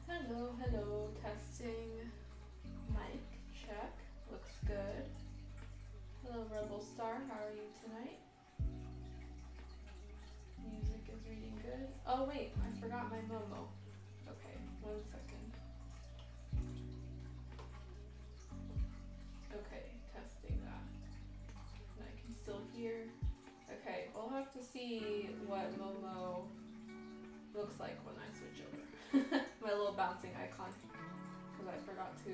Hello, hello, testing. Mic, check. Looks good. Hello, Rebel Star, how are you tonight? Music is reading good. Oh wait, I forgot my Momo. Okay, 1 second. Okay, testing that. And I can still hear. Okay, we'll have to see what Momo looks like when I switch over. My little bouncing icon, because I forgot to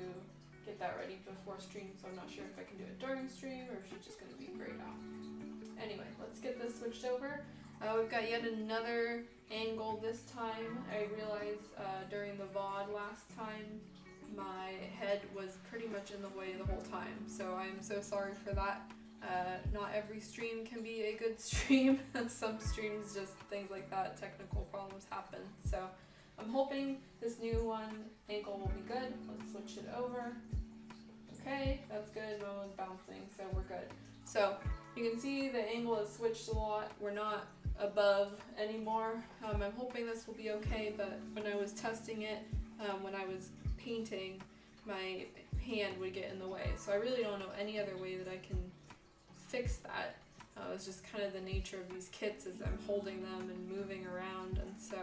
get that ready before stream, so I'm not sure if I can do it during stream or if she's just going to be grayed out. Anyway, let's get this switched over. We've got yet another angle this time. I realized during the VOD last time my head was pretty much in the way the whole time, so I'm so sorry for that. Not every stream can be a good stream. Some streams, just things like that, technical problems happen. So I'm hoping this new angle will be good. Let's switch it over. Okay, that's good. Momo's bouncing, so we're good. So you can see the angle has switched a lot. We're not above anymore. I'm hoping this will be okay, but when I was testing it, when I was painting, my hand would get in the way. So I really don't know any other way that I can fix that. It's just kind of the nature of these kits as I'm holding them and moving around, and so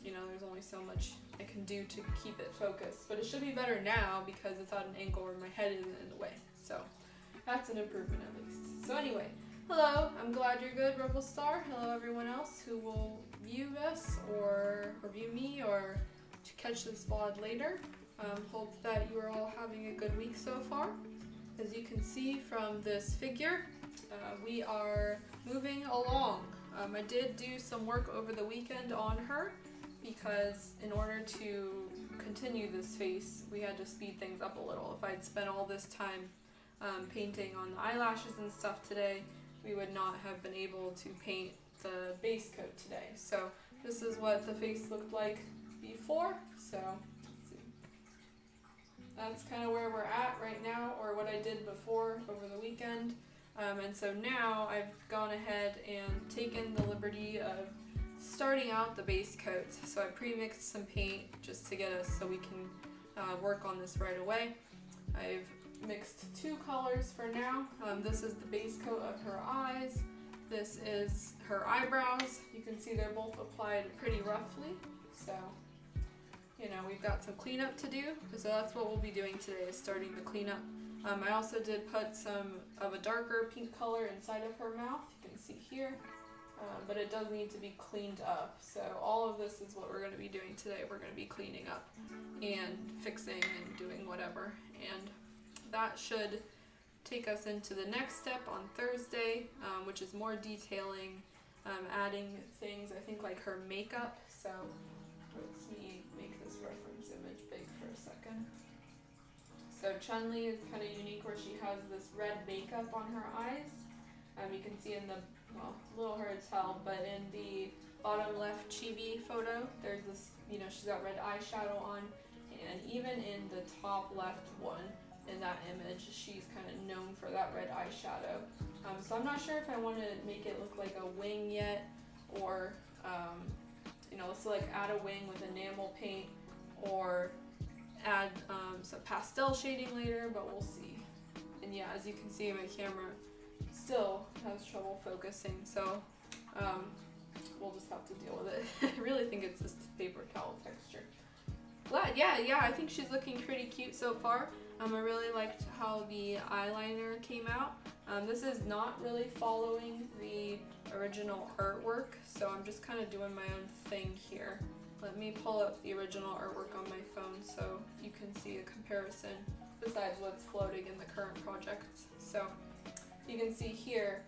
you know, there's only so much I can do to keep it focused, but it should be better now because it's at an angle where my head isn't in the way, so that's an improvement at least. So anyway, hello, I'm glad you're good, Rebel Star. Hello everyone else who will view this or view me or to catch this VOD later. Hope that you are all having a good week so far. As you can see from this figure, we are moving along. I did do some work over the weekend on her because in order to continue this face, we had to speed things up a little. If I'd spent all this time painting on the eyelashes and stuff today, we would not have been able to paint the base coat today. So this is what the face looked like before. So that's kind of where we're at right now, or what I did before over the weekend. And so now I've gone ahead and taken the liberty of starting out the base coats. So I pre-mixed some paint just to get us so we can work on this right away. I've mixed 2 colors for now. This is the base coat of her eyes. This is her eyebrows. You can see they're both applied pretty roughly. So you know, we've got some cleanup to do, so that's what we'll be doing today, is starting the cleanup. I also did put some of a darker pink color inside of her mouth, you can see here, but it does need to be cleaned up. So all of this is what we're going to be doing today. We're going to be cleaning up and fixing and doing whatever, and that should take us into the next step on Thursday, which is more detailing, adding things, I think like her makeup. So let's make this reference image big for a second. So Chun-Li is kind of unique where she has this red makeup on her eyes. You can see in the, well, a little hard to tell, but in the bottom left chibi photo, there's this, you know, she's got red eyeshadow on, and even in the top left one, in that image, she's kind of known for that red eyeshadow. So I'm not sure if I want to make it look like a wing yet, or you know, let's like add a wing with enamel paint, or add some pastel shading later, but we'll see. And yeah, as you can see, my camera still has trouble focusing, so we'll just have to deal with it. I really think it's this paper towel texture. Glad, yeah, I think she's looking pretty cute so far. I really liked how the eyeliner came out. This is not really following the original artwork, so I'm just kind of doing my own thing here. Let me pull up the original artwork on my phone so you can see a comparison besides what's floating in the current projects. So you can see here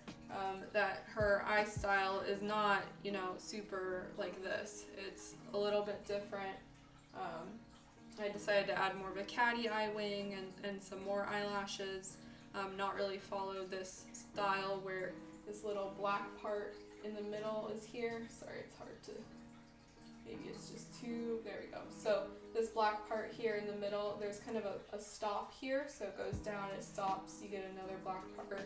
that her eye style is not, you know, super like this. It's a little bit different. I decided to add more of a catty eye wing and some more eyelashes. Not really follow this style where this little black part in the middle is here. Sorry, it's hard to, maybe it's just too, there we go. So this black part here in the middle, there's kind of a stop here. So it goes down, it stops, you get another black part,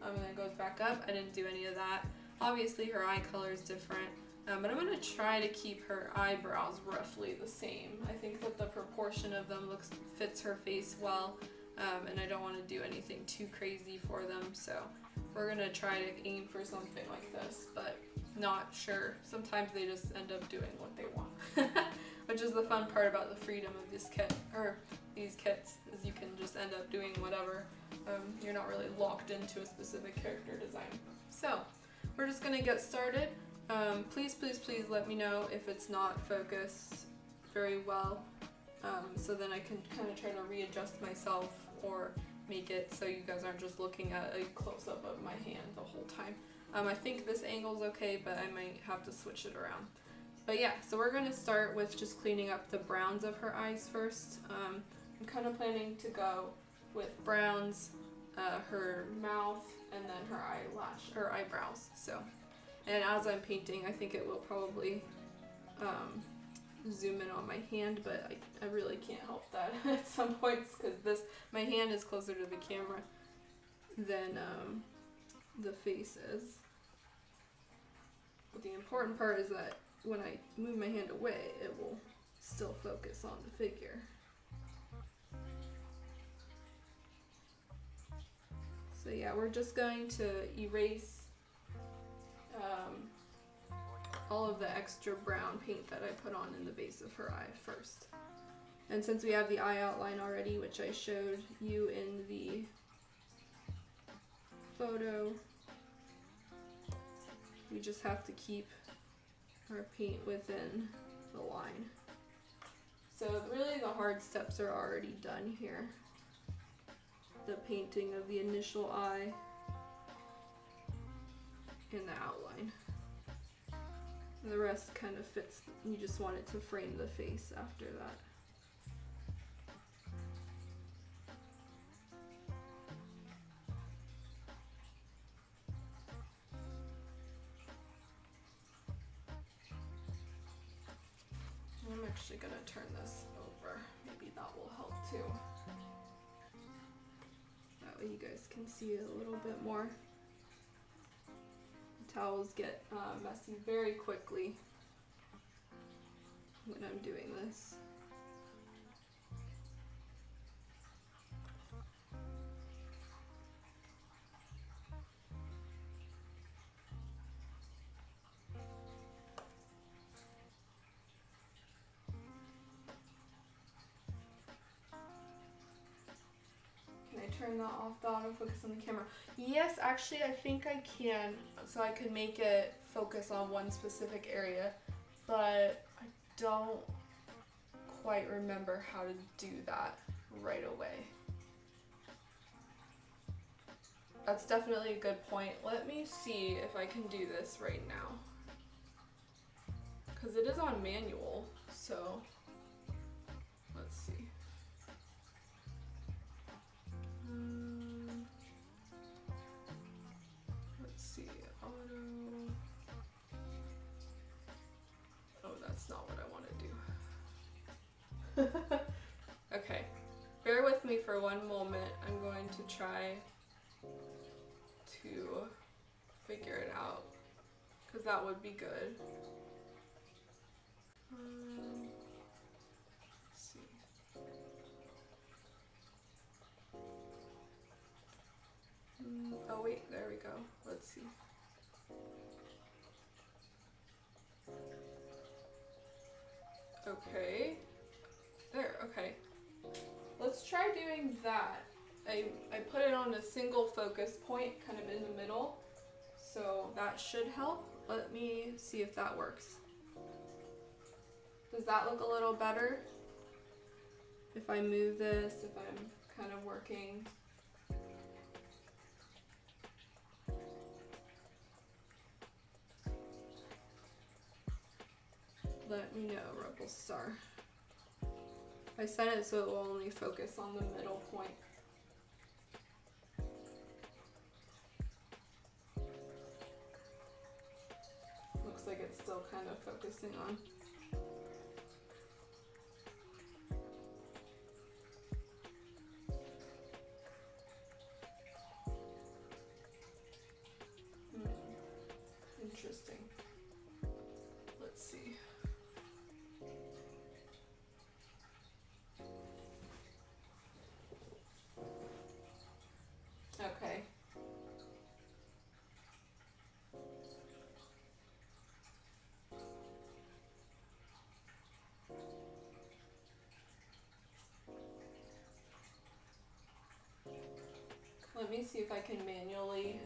and then it goes back up. I didn't do any of that. Obviously her eye color is different. But I'm going to try to keep her eyebrows roughly the same. I think that the proportion of them fits her face well, and I don't want to do anything too crazy for them, so we're going to try to aim for something like this, but not sure. Sometimes they just end up doing what they want, which is the fun part about the freedom of this kit, or these kits, is you can just end up doing whatever. You're not really locked into a specific character design. So we're just going to get started. Please let me know if it's not focused very well, so then I can kind of try to readjust myself or make it so you guys aren't just looking at a close-up of my hand the whole time. I think this angle's okay, but I might have to switch it around. But yeah, so we're going to start with just cleaning up the browns of her eyes first. I'm kind of planning to go with browns, her mouth, and then her eyebrows. So. And as I'm painting, I think it will probably zoom in on my hand, but I really can't help that at some points because my hand is closer to the camera than the face is. But the important part is that when I move my hand away, it will still focus on the figure. So yeah, we're just going to erase all of the extra brown paint that I put on in the base of her eye first. And since we have the eye outline already, which I showed you in the photo, we just have to keep our paint within the line. So really the hard steps are already done here. The painting of the initial eye and the outline. And the rest kind of fits, you just want it to frame the face after that. I'm actually going to turn this over. Maybe that will help too. That way you guys can see it a little bit more. Towels get messy very quickly when I'm doing this. Turn that off, the autofocus on the camera. Yes, actually I think I can, so I could make it focus on one specific area, but I don't quite remember how to do that right away. That's definitely a good point. Let me see if I can do this right now, because it is on manual, so let's see. Let's see, auto. Oh, that's not what I want to do. Okay, bear with me for one moment. I'm going to try to figure it out, because that would be good. Let's see. Oh wait, there we go. Let's see. Okay. There, okay. Let's try doing that. I put it on a single focus point, kind of in the middle, so that should help. Let me see if that works. Does that look a little better? If I move this, if I'm kind of working. Let me know, Rebel Star. I set it so it will only focus on the middle point. Looks like it's still kind of focusing on. Interesting. Let me see if I can manually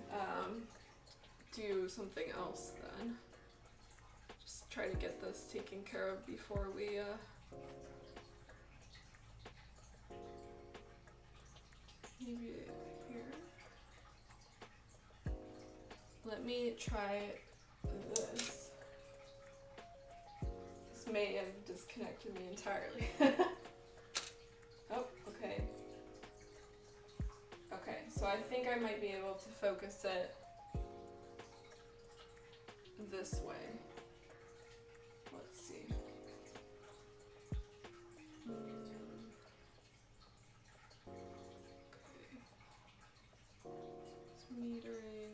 do something else then. Just try to get this taken care of before we maybe here. Let me try this. This may have disconnected me entirely. Oh, okay. Okay, so I think I might be able to focus it this way. Let's see. Okay. It's metering.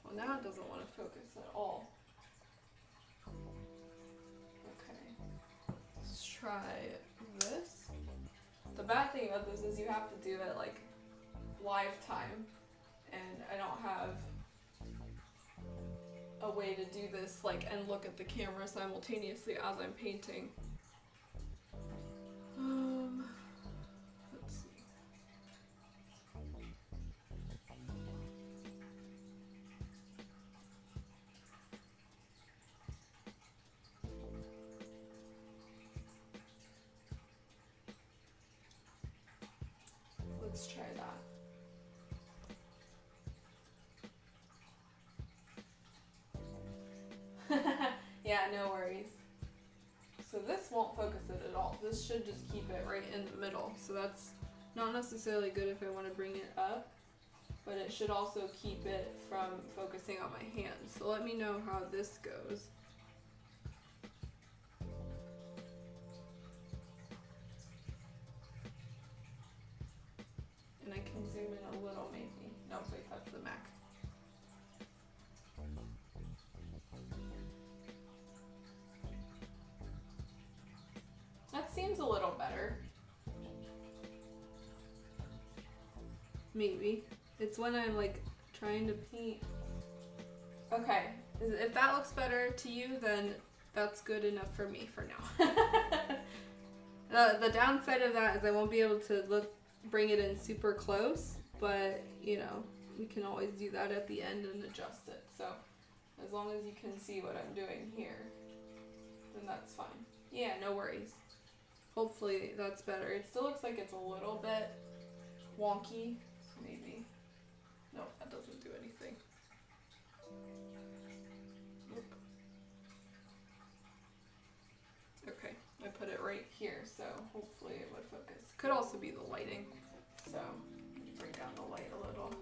Well, now it doesn't want to focus at all. Okay. Let's try this. The bad thing about this is you have to do it like live time, and I don't have a way to do this like and look at the camera simultaneously as I'm painting. Let's see. Let's try that. Yeah, no worries. So this won't focus it at all. This should just keep it right in the middle. So that's not necessarily good if I want to bring it up, but it should also keep it from focusing on my hand. So let me know how this goes. And I can zoom in a little maybe. No, wait, that's the Mac. That seems a little better. Maybe. It's when I'm like trying to paint. Okay, if that looks better to you, then that's good enough for me for now. The downside of that is I won't be able to bring it in super close, but you know, we can always do that at the end and adjust it. So as long as you can see what I'm doing here, then that's fine. Yeah, no worries. Hopefully that's better. It still looks like it's a little bit wonky, maybe. No, that doesn't do anything. Nope. Okay, I put it right here, so hopefully it would focus. Could also be the lighting, so bring down the light a little.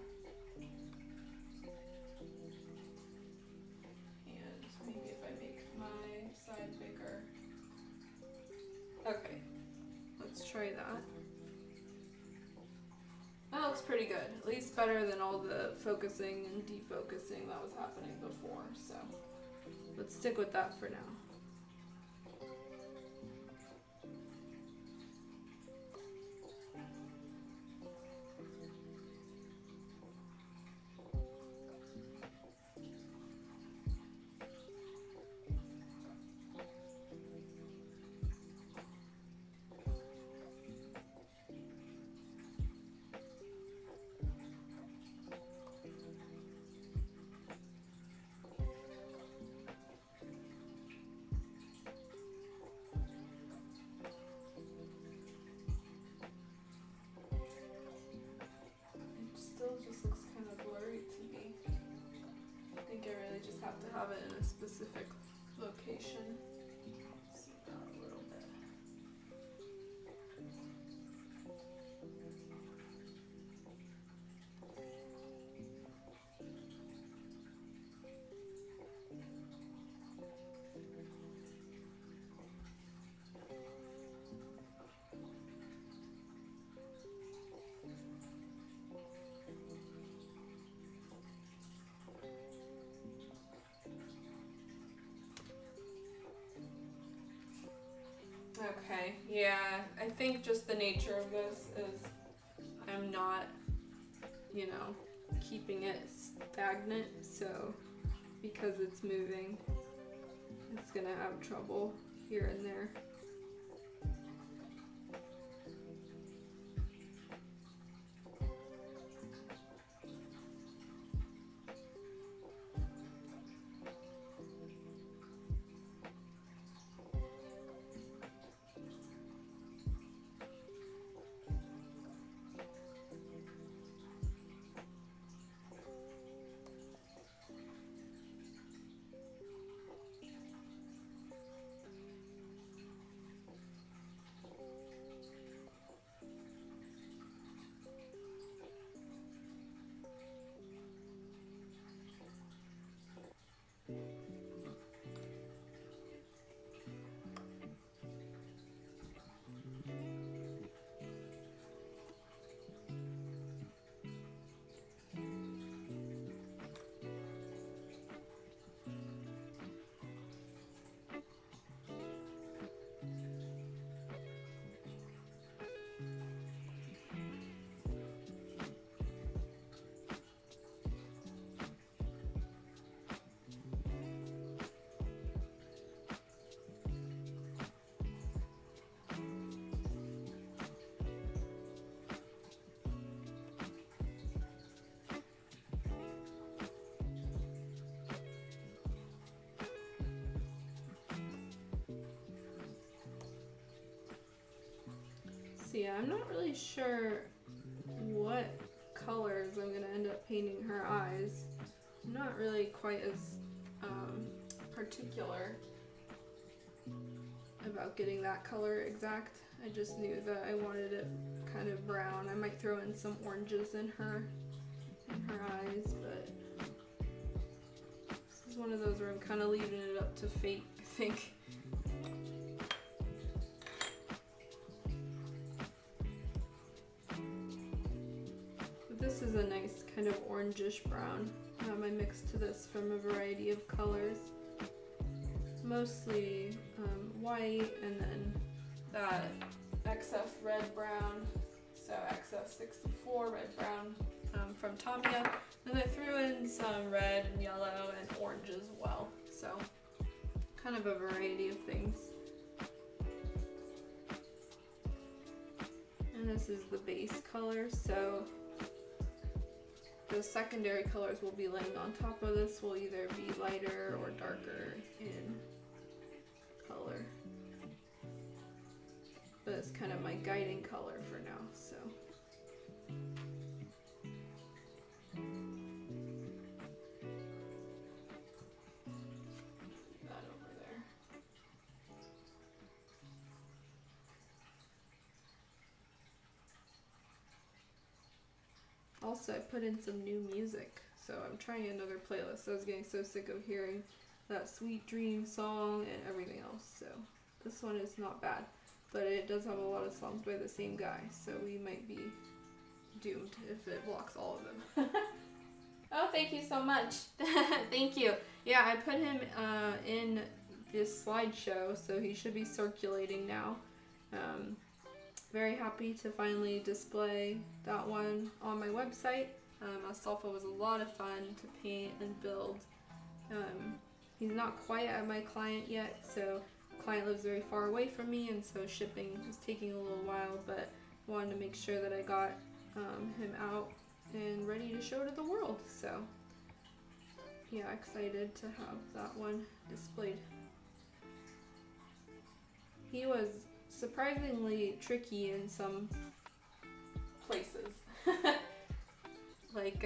And maybe if I make my side bigger. Okay, let's try that. That looks pretty good, at least better than all the focusing and defocusing that was happening before, so let's stick with that for now. Just looks kind of blurry to me. I think I really just have to have it in a specific location. See that a little bit. Okay, yeah, I think just the nature of this is I'm not, you know, keeping it stagnant, so because it's moving, it's gonna have trouble here and there. So yeah, I'm not really sure what colors I'm gonna end up painting her eyes. I'm not really quite as particular about getting that color exact. I just knew that I wanted it kind of brown. I might throw in some oranges in her eyes, but this is one of those where I'm kind of leaving it up to fate, I think. This is a nice kind of orangish brown. I mixed this from a variety of colors. Mostly white and then that XF red brown, so XF64 red brown from Tamiya. Then I threw in some red and yellow and orange as well, so kind of a variety of things. And this is the base color, so the secondary colors will be laying on top of this will either be lighter or darker in color. But it's kind of my guiding color for now, so. That over there. Also, I put in some new music, so I'm trying another playlist. I was getting so sick of hearing that Sweet Dream song and everything else, so this one is not bad. But it does have a lot of songs by the same guy, so we might be doomed if it blocks all of them. Oh, thank you so much. Thank you. Yeah, I put him in this slideshow, so he should be circulating now. Very happy to finally display that one on my website. Astolfo was a lot of fun to paint and build. He's not quite at my client yet, so the client lives very far away from me, and so shipping was taking a little while, but wanted to make sure that I got him out and ready to show to the world. So yeah, excited to have that one displayed. He was surprisingly tricky in some places. Like,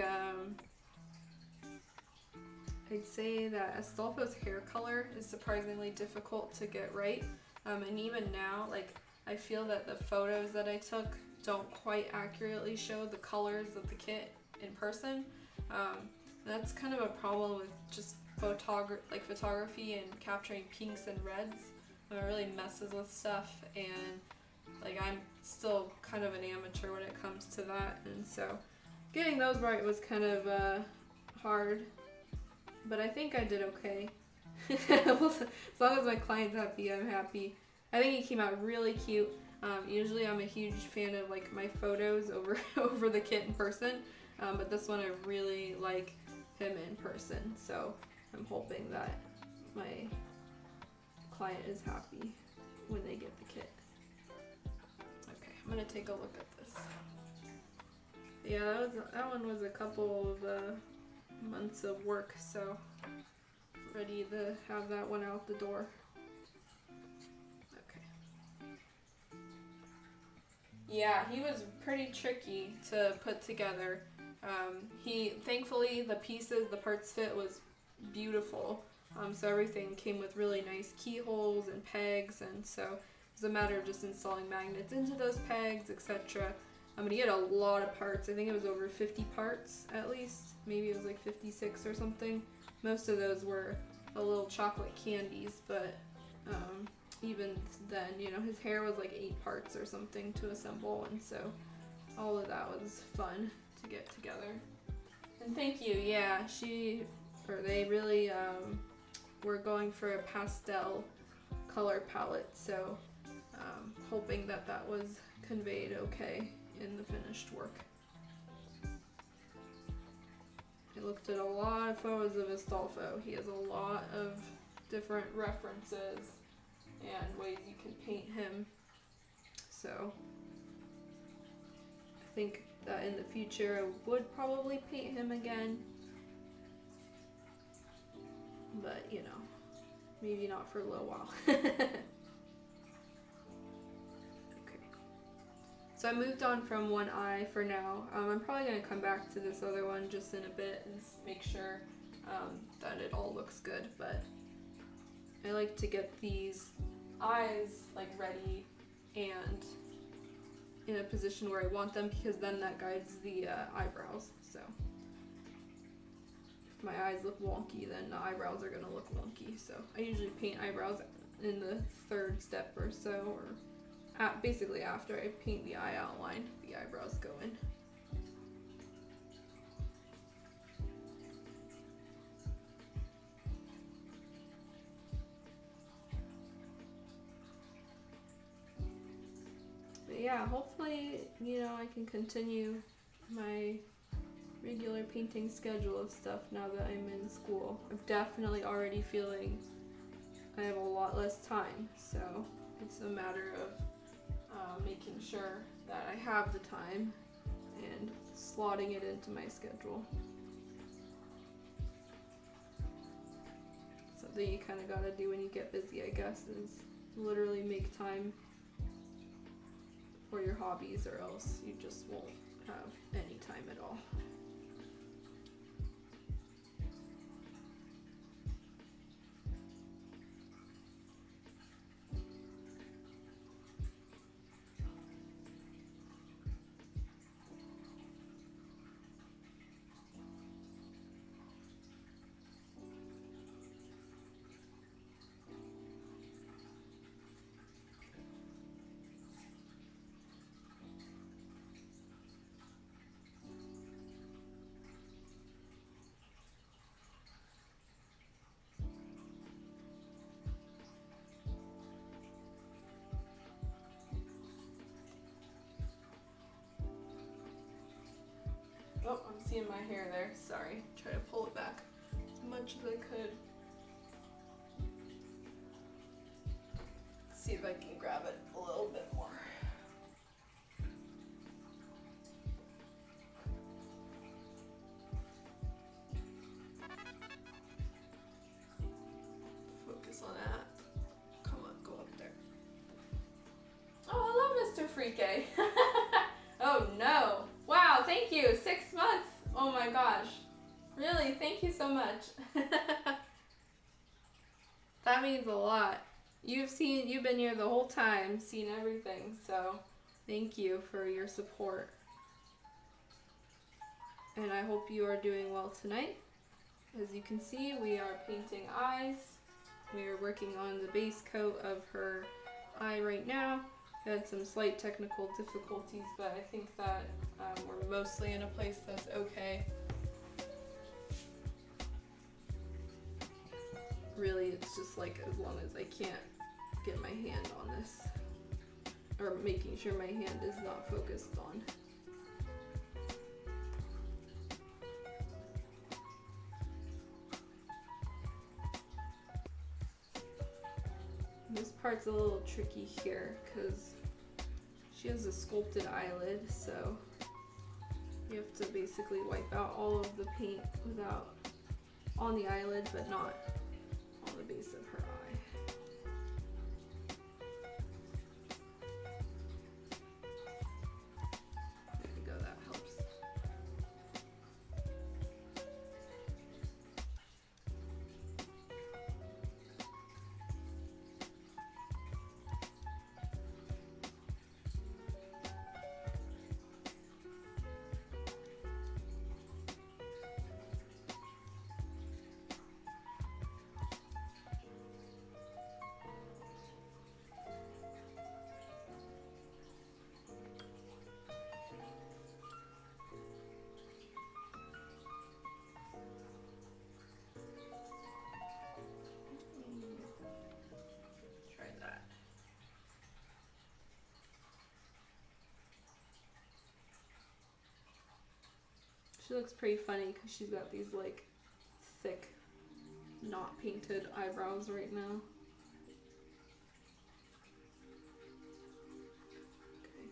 I'd say that Astolfo's hair color is surprisingly difficult to get right. And even now, like, I feel that the photos that I took don't quite accurately show the colors of the kit in person. That's kind of a problem with just photography and capturing pinks and reds. It really messes with stuff, and like I'm still kind of an amateur when it comes to that, and so getting those right was kind of hard, but I think I did okay. As long as my client's happy, I'm happy. I think he came out really cute. Usually I'm a huge fan of like my photos over the kit in person, but this one I really like him in person, so I'm hoping that my client is happy when they get the kit. Okay, I'm gonna take a look at this. Yeah, that one was a couple of months of work, so ready to have that one out the door. Okay. Yeah, he was pretty tricky to put together. Thankfully the parts fit was beautiful. So everything came with really nice keyholes and pegs, and so it was a matter of just installing magnets into those pegs, etc. He had a lot of parts. I think it was over 50 parts at least. Maybe it was like 56 or something. Most of those were the little chocolate candies, but even then, you know, his hair was like 8 parts or something to assemble, and so all of that was fun to get together. And thank you, yeah, they really were going for a pastel color palette, so hoping that was conveyed okay in the finished work. I looked at a lot of photos of Astolfo. He has a lot of different references and ways you can paint him, so I think that in the future I would probably paint him again, but you know, maybe not for a little while. Okay, so I moved on from one eye for now. I'm probably going to come back to this other one just in a bit and make sure that it all looks good, but I like to get these eyes like ready and in a position where I want them, because then that guides the eyebrows. So if my eyes look wonky, then the eyebrows are gonna look wonky. So I usually paint eyebrows in the 3rd step or so, or basically after I paint the eye outline, the eyebrows go in. Yeah, hopefully, you know, I can continue my regular painting schedule of stuff now that I'm in school. I'm definitely already feeling I have a lot less time, so it's a matter of making sure that I have the time and slotting it into my schedule. Something you kind of gotta do when you get busy, I guess, is literally make time for your hobbies, or else you just won't have any time at all. Oh, I'm seeing my hair there. Sorry. Try to pull it back as much as I could. See if I can grab it a little bit more. Focus on that. Come on, go up there. Oh, hello, Mr. Freaky. Oh no. Wow, thank you. 6 months. Oh my gosh. Really, thank you so much. That means a lot. You've been here the whole time, seen everything, so thank you for your support. And I hope you are doing well tonight. As you can see, we are painting eyes. We are working on the base coat of her eye right now. We had some slight technical difficulties, but I think that we're mostly in a place that's okay. Really, it's just like as long as I can't get my hand on this, or making sure my hand is not focused on. This part's a little tricky here because she has a sculpted eyelid, so you have to basically wipe out all of the paint without on the eyelid, but not on the base of her eye. There we go, that helps. She looks pretty funny because she's got these like thick, not painted eyebrows right now. Okay.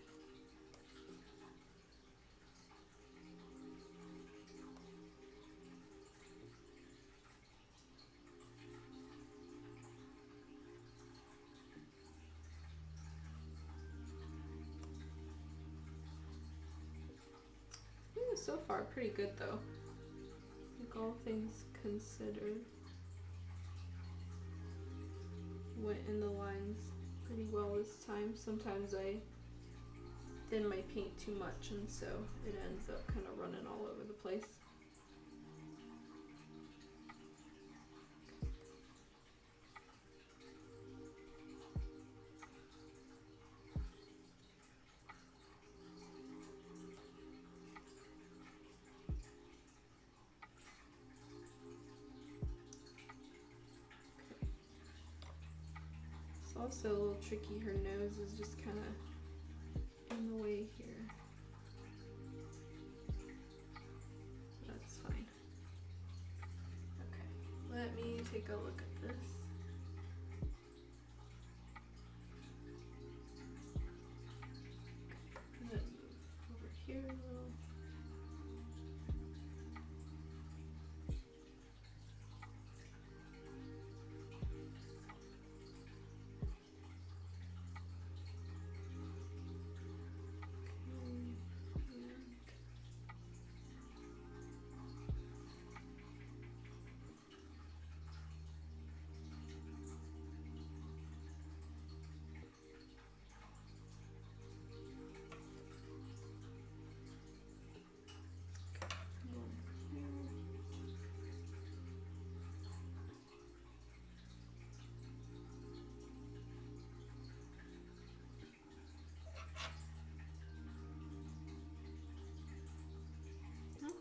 So far, pretty good though. Like all things considered, went in the lines pretty well this time. Sometimes I thin my paint too much, and so it ends up kind of running all over the place. Also a little tricky, her nose is just kind of in the way here. That's fine. Okay, let me take a look at this. I'm gonna move over here a little.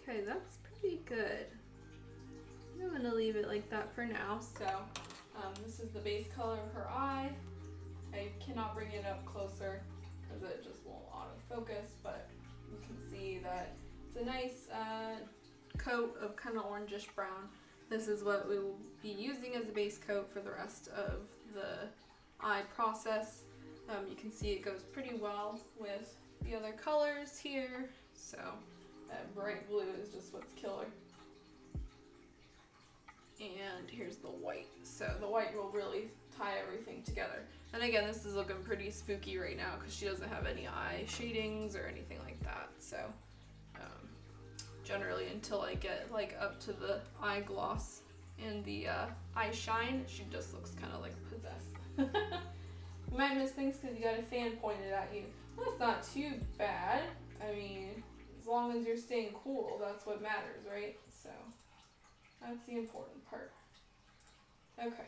Okay, that's pretty good. I'm gonna leave it like that for now. So this is the base color of her eye. I cannot bring it up closer because it just won't autofocus, but you can see that it's a nice coat of kind of orangish brown. This is what we will be using as a base coat for the rest of the eye process. You can see it goes pretty well with the other colors here. So that bright blue is just what's killer. And here's the white. So the white will really tie everything together. And again, this is looking pretty spooky right now because she doesn't have any eye shadings or anything like that. So generally until I get like up to the eye gloss and the eye shine, she just looks kind of like possessed. You might miss things because you got a fan pointed at you. Well, that's not too bad. I mean, as long as you're staying cool, that's what matters, right? So that's the important part. Okay,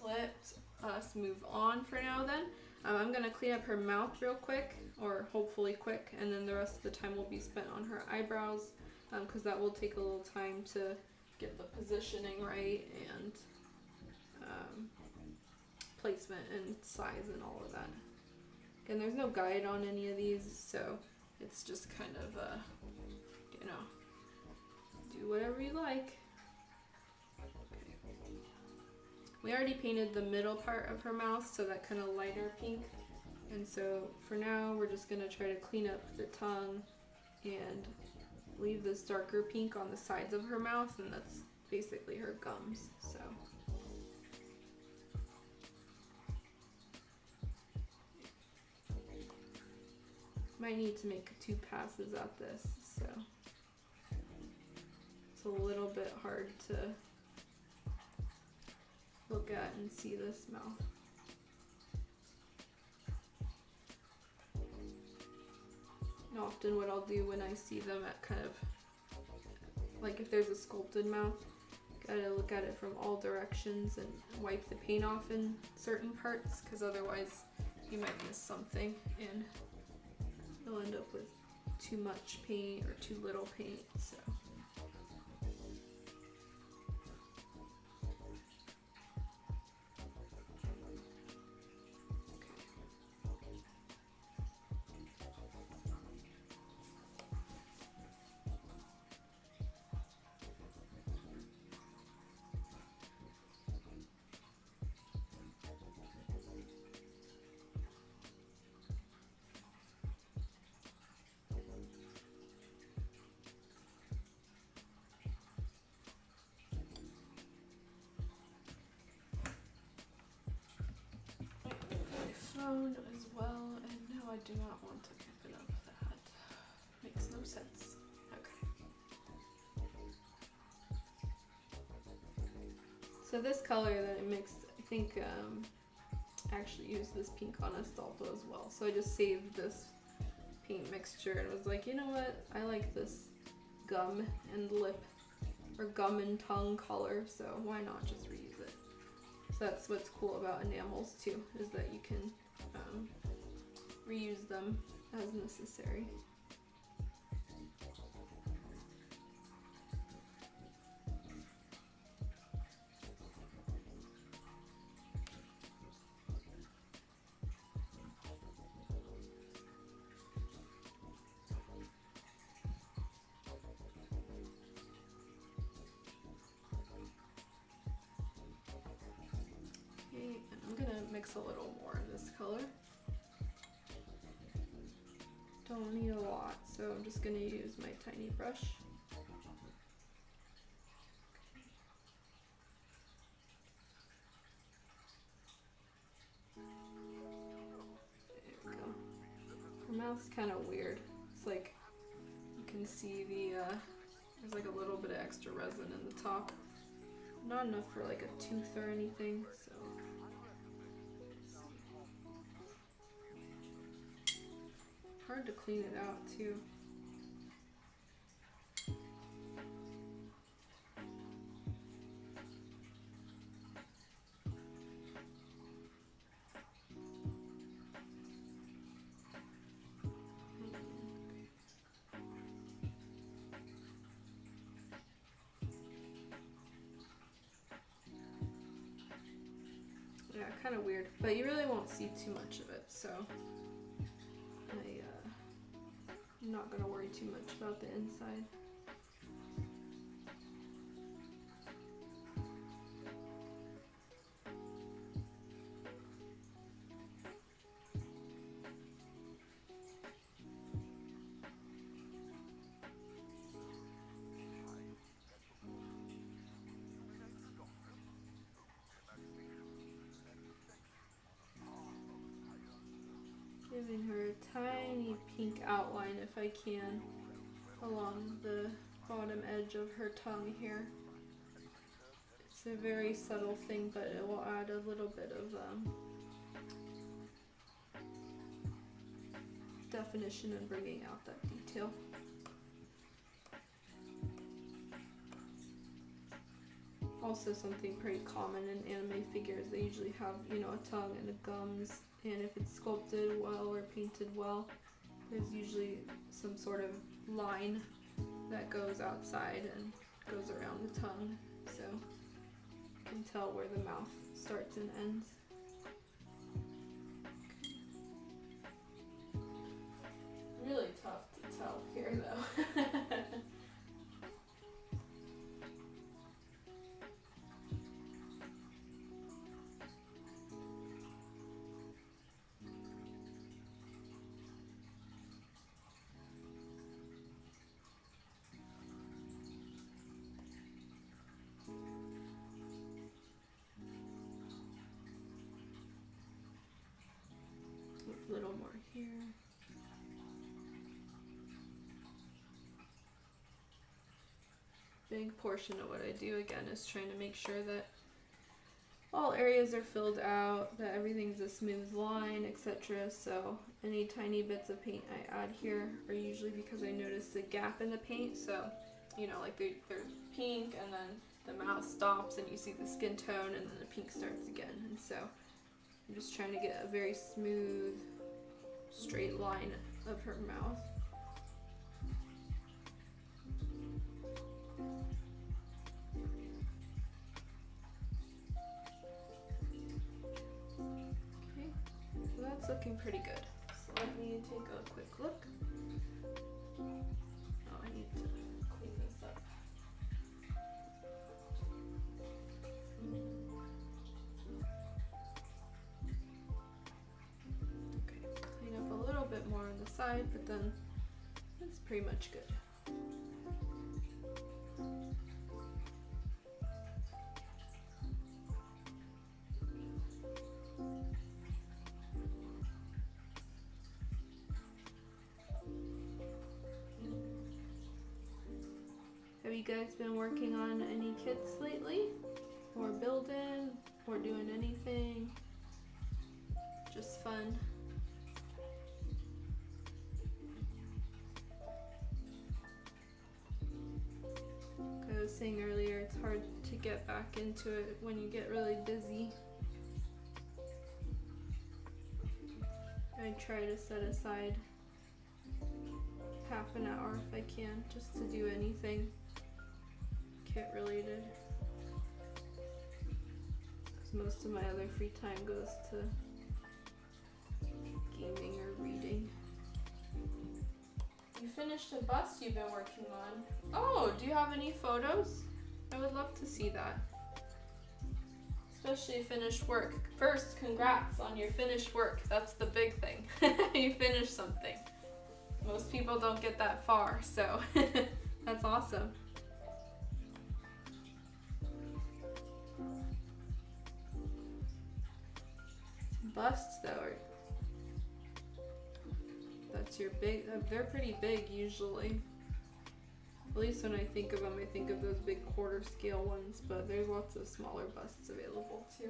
let us move on for now then. I'm gonna clean up her mouth real quick, or hopefully quick, and then the rest of the time will be spent on her eyebrows, because that will take a little time to get the positioning right and placement and size and all of that. Again, there's no guide on any of these, so it's just kind of, you know, do whatever you like. We already painted the middle part of her mouth, so that kind of lighter pink. And so for now, we're just gonna try to clean up the tongue and leave this darker pink on the sides of her mouth, and that's basically her gums, so. Might need to make 2 passes at this, so it's a little bit hard to look at and see this mouth. And often what I'll do when I see them at kind of, like if there's a sculpted mouth, gotta look at it from all directions and wipe the paint off in certain parts, because otherwise you might miss something and you'll end up with too much paint or too little paint, so. As well, and no, I do not want to open up that. Makes no sense. Okay. So this color that it mixed, I think I actually used this pink on Astolfo as well. So I just saved this paint mixture and was like, you know what? I like this gum and lip, or gum and tongue color, so why not just reuse it? So that's what's cool about enamels too, is that you can reuse them as necessary. Okay, and I'm gonna mix a little more in this color. Don't need a lot, so I'm just gonna use my tiny brush. There we go. Her mouth's kind of weird. It's like you can see there's like a little bit of extra resin in the top. Not enough for like a tooth or anything, so. Hard to clean it out too. Yeah, kind of weird, but you really won't see too much of it, so I'm not gonna worry too much about the inside. Giving her a tiny pink outline if I can along the bottom edge of her tongue here. It's a very subtle thing, but it will add a little bit of definition and bringing out that detail. Also something pretty common in anime figures, they usually have, you know, a tongue and a gums, and if it's sculpted well or painted well, there's usually some sort of line that goes outside and goes around the tongue, so you can tell where the mouth starts and ends. Okay. Really tough to tell here though. A little more here. Big portion of what I do again is trying to make sure that all areas are filled out, that everything's a smooth line, etc. So any tiny bits of paint I add here are usually because I noticed a gap in the paint. So, you know, like they're pink and then the mouth stops and you see the skin tone and then the pink starts again. And so I'm just trying to get a very smooth, straight line of her mouth. Looking pretty good. So let me take a quick look. Oh, I need to clean this up. Okay, clean up a little bit more on the side, but then it's pretty much good. Have you guys been working on any kits lately? Or building? Or doing anything? Just fun? Like I was saying earlier, it's hard to get back into it when you get really busy. I try to set aside half an hour if I can, just to do anything kit related. Because most of my other free time goes to gaming or reading. You finished a bust you've been working on. Oh, do you have any photos? I would love to see that. Especially finished work. First, congrats on your finished work. That's the big thing. You finished something. Most people don't get that far, so that's awesome. Busts though, that's your big, they're pretty big usually. At least when I think of them, I think of those big quarter scale ones, but there's lots of smaller busts available too.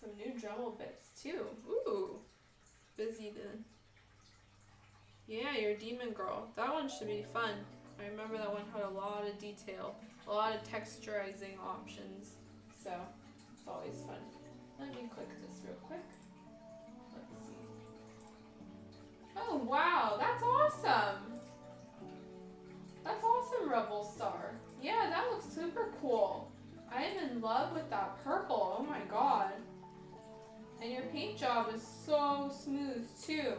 Some new Dremel bits too. Ooh, busy then. Yeah, your demon girl. That one should be fun. I remember that one had a lot of detail, a lot of texturizing options. So it's always fun. Let me click this real quick. Let's see. Oh wow, that's awesome. That's awesome, Rebel Star. Yeah, that looks super cool. I am in love with that purple. Oh my god. And your paint job is so smooth too.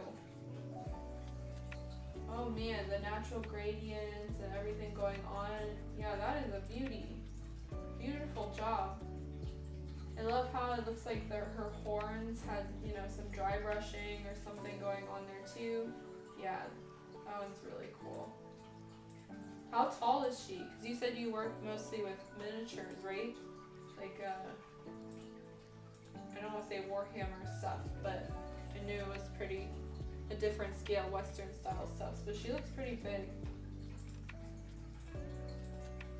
Oh man, the natural gradients and everything going on. Yeah, that is a beauty. Beautiful job. I love how it looks like her horns had, you know, some dry brushing or something going on there too. Yeah, that one's really cool. How tall is she? Because you said you work mostly with miniatures, right? Like, I don't want to say Warhammer stuff, but I knew it was pretty a different scale, Western style stuff. So she looks pretty big.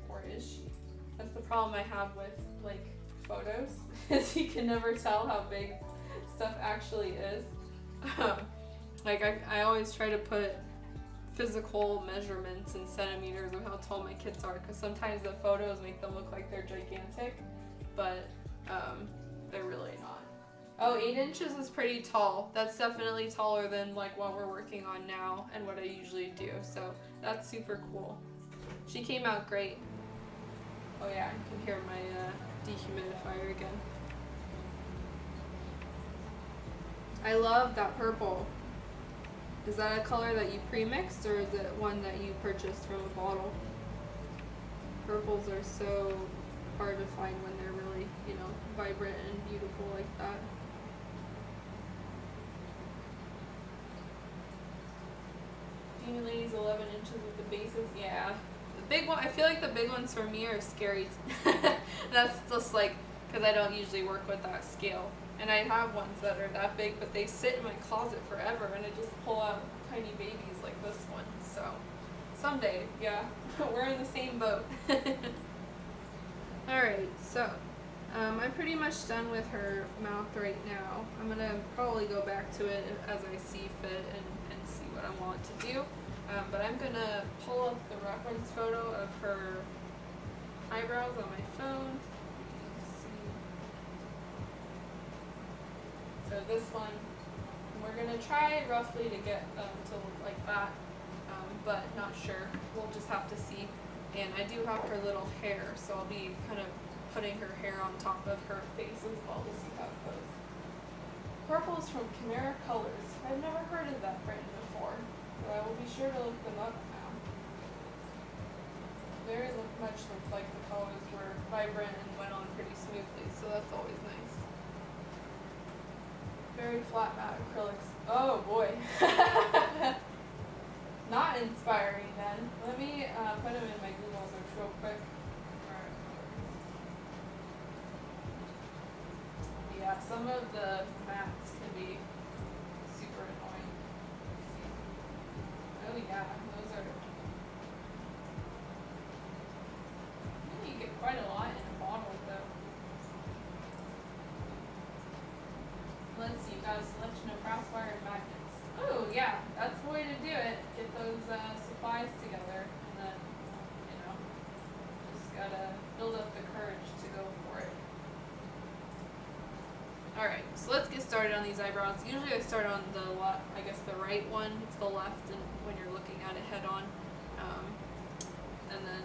Or is she? That's the problem I have with like photos, is you can never tell how big stuff actually is. Like I always try to put physical measurements in centimeters of how tall my kids are, because sometimes the photos make them look like they're gigantic, but they're really not. Oh, 8 inches is pretty tall. That's definitely taller than like what we're working on now and what I usually do. So that's super cool. She came out great. Oh yeah, I can hear my dehumidifier again. I love that purple. Is that a color that you pre-mixed, or is it one that you purchased from a bottle? Purples are so hard to find when they're really, you know, vibrant and beautiful like that. Demon Lady's 11 inches with the bases. Yeah. The big one, I feel like the big ones for me are scary. That's just like because I don't usually work with that scale. And I have ones that are that big, but they sit in my closet forever, and I just pull out tiny babies like this one. So someday, yeah, we're in the same boat. Alright, so I'm pretty much done with her mouth right now. I'm going to probably go back to it as I see fit and see what I want to do. But I'm going to pull up the reference photo of her eyebrows on my phone. So this one, we're going to try roughly to get to look like that, but not sure. We'll just have to see. And I do have her little hair, so I'll be kind of putting her hair on top of her face as well to see how it goes. Purples from Chimera Colors. I've never heard of that brand before, but I will be sure to look them up now. Very much looked like the colors were vibrant and went on pretty smoothly, so that's always nice. Very flat matte acrylics. Oh boy. Not inspiring then. Let me put them in my Google search real quick. Yeah, some of the mattes can be super annoying. Let's see. Oh yeah, those are. You get quite a lot in a bottle though. Let's see, you've got a selection of brass wire and magnets. Oh yeah, that's the way to do it. Get those supplies together, and then, you know, just gotta build up the courage to go for it. Alright, so let's get started on these eyebrows. Usually I start on the left, I guess the right one. It's the left, and when you're looking at it head on. And then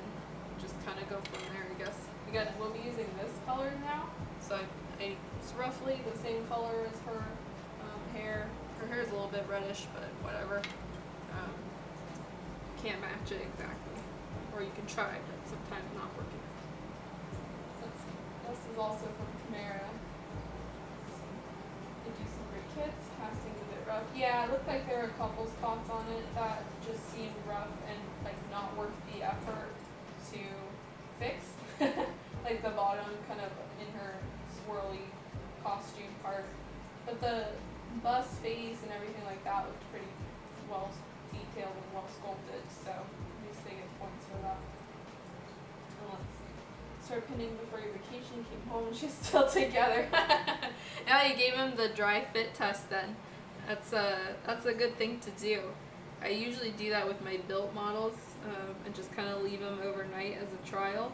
just kind of go from there, I guess. Again, we'll be using this color now. So it's roughly the same color as her hair. Her hair is a little bit reddish, but whatever. Can't match it exactly. Or you can try, but sometimes not working. Let's see. This is also from Chimera. They do some great kits. Casting a bit rough. Yeah, it looked like there were a couple spots on it that just seemed rough and like not worth the effort to fix. Like the bottom kind of in her swirly costume part. But the bust face and everything like that looked pretty well detailed and well sculpted, so at least they get points for that. And let's see. Start pinning before your vacation, came home and she's still together. Now you gave him the dry fit test then. That's a good thing to do. I usually do that with my built models and just kind of leave them overnight as a trial.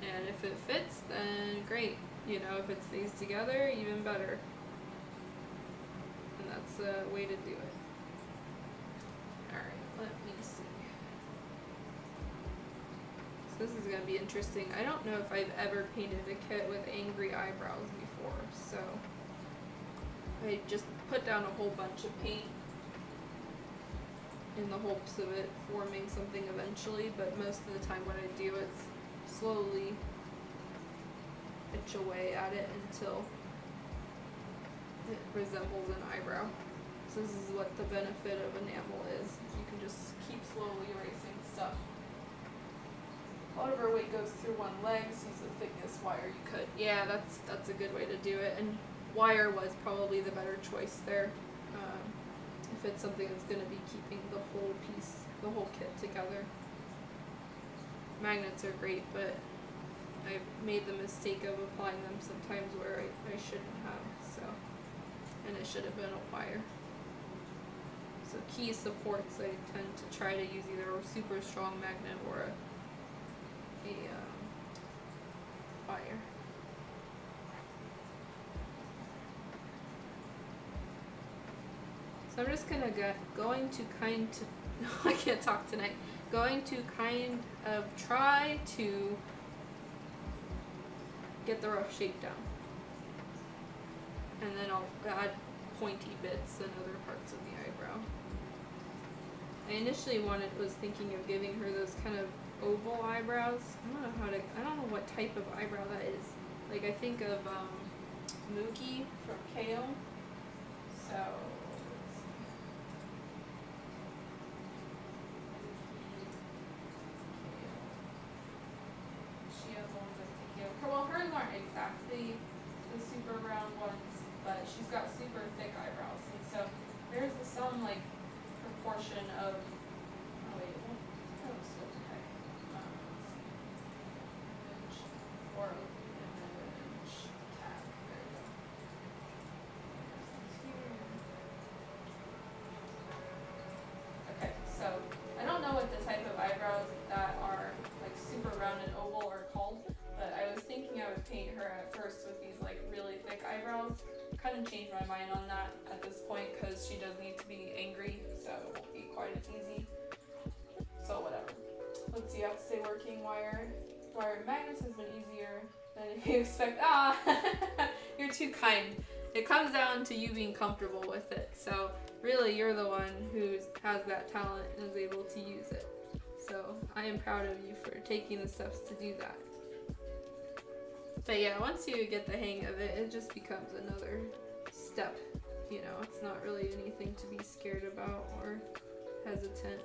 And if it fits, then great. You know, if it stays together, even better. And that's a way to do it. Alright, let me see. So this is going to be interesting. I don't know if I've ever painted a kit with angry eyebrows before, so I just put down a whole bunch of paint in the hopes of it forming something eventually, but most of the time what I do is slowly itch away at it until it resembles an eyebrow. So this is what the benefit of enamel is. You can just keep slowly erasing stuff. A lot of our weight goes through one leg, so use the thickest wire you could. Yeah, that's a good way to do it. And wire was probably the better choice there. If it's something that's going to be keeping the whole piece, the whole kit together. Magnets are great, but I've made the mistake of applying them sometimes where I shouldn't have, so, and it should have been a wire. So key supports, I tend to try to use either a super strong magnet or a wire. So I'm just going to kind of try to get the rough shape down. And then I'll add pointy bits in other parts of the eyebrow. I initially was thinking of giving her those kind of oval eyebrows. I don't know what type of eyebrow that is. Like I think of Mookie from Kale. So well, hers aren't exactly super round ones, but she's got super thick eyebrows, and so there's some like proportion of, oh wait, what was so heck? Image, or image tab, there we go. Okay, so I don't know what the type of eyebrows that are like super round and oval are called, but I was thinking I would paint her at first with these like really thick eyebrows. Kind of changed my mind on that at this point because she does need to be angry, so it won't be quite as easy. So whatever. Let's see, I have to say working wire magnets has been easier than you expect. Ah, you're too kind. It comes down to you being comfortable with it. So really, you're the one who has that talent and is able to use it. So I am proud of you for taking the steps to do that. But yeah, once you get the hang of it, it just becomes another step. You know, it's not really anything to be scared about or hesitant.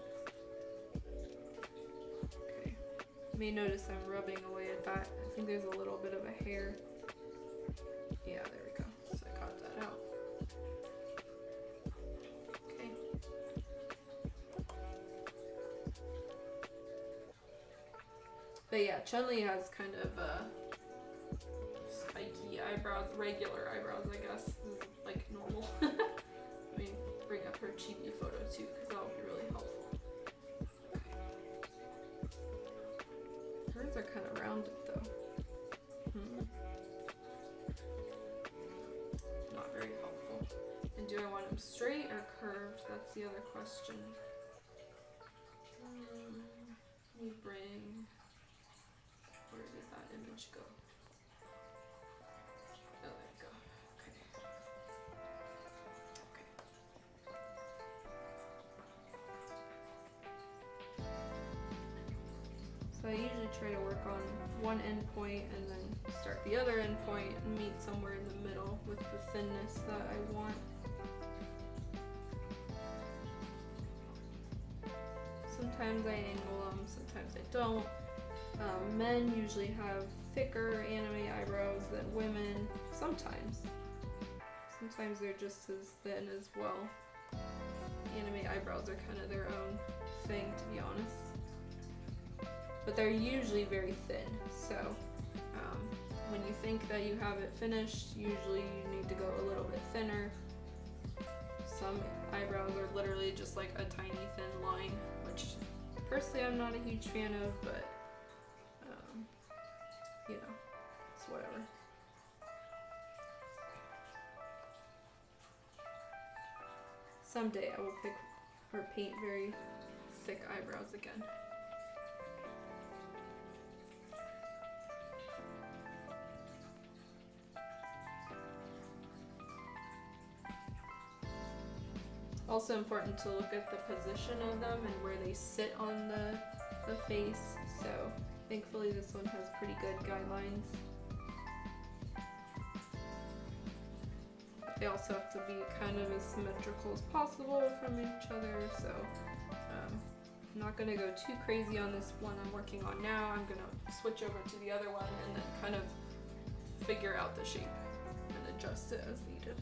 Okay. You may notice I'm rubbing away at that. I think there's a little bit of a hair. Yeah, there we go. So I got that out. Okay. But yeah, Chun-Li has kind of spiky eyebrows, regular eyebrows, I guess. This is like normal. Let me bring up her chibi photo too, because that will be really helpful. Okay. Hers are kind of rounded though. Not very helpful. And do I want them straight or curved? That's the other question. Let me bring, where did that image go? Oh, there we go. Okay. So I usually try to work on one end point and then start the other end point and meet somewhere in the middle with the thinness that I want. Sometimes I angle them, sometimes I don't. Men usually have thicker anime eyebrows than women. Sometimes they're just as thin as well. Anime eyebrows are kind of their own thing, to be honest. But they're usually very thin, so when you think that you have it finished, usually you need to go a little bit thinner. Some eyebrows are literally just like a tiny thin line, which personally I'm not a huge fan of, but you know, it's whatever. Someday I will pick or paint very thick eyebrows again. Also important to look at the position of them and where they sit on the face. So thankfully this one has pretty good guidelines. They also have to be kind of as symmetrical as possible from each other. So I'm not going to go too crazy on this one I'm working on now. I'm going to switch over to the other one and then kind of figure out the shape and adjust it as needed.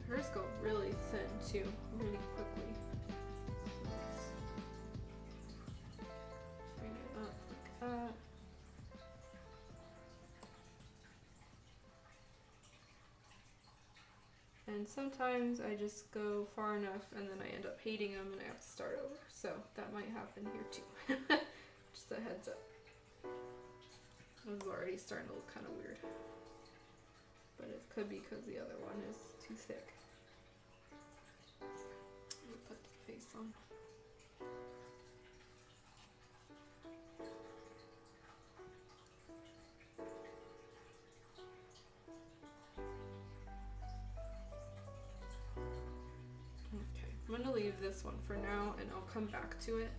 Hers go really thin too, really quickly. So let's bring it up like that. And sometimes I just go far enough and then I end up hating them and I have to start over. So that might happen here too. Just a heads up. This is already starting to look kind of weird. But it could be because the other one is too thick. Let me put the face on. Okay, I'm going to leave this one for now and I'll come back to it.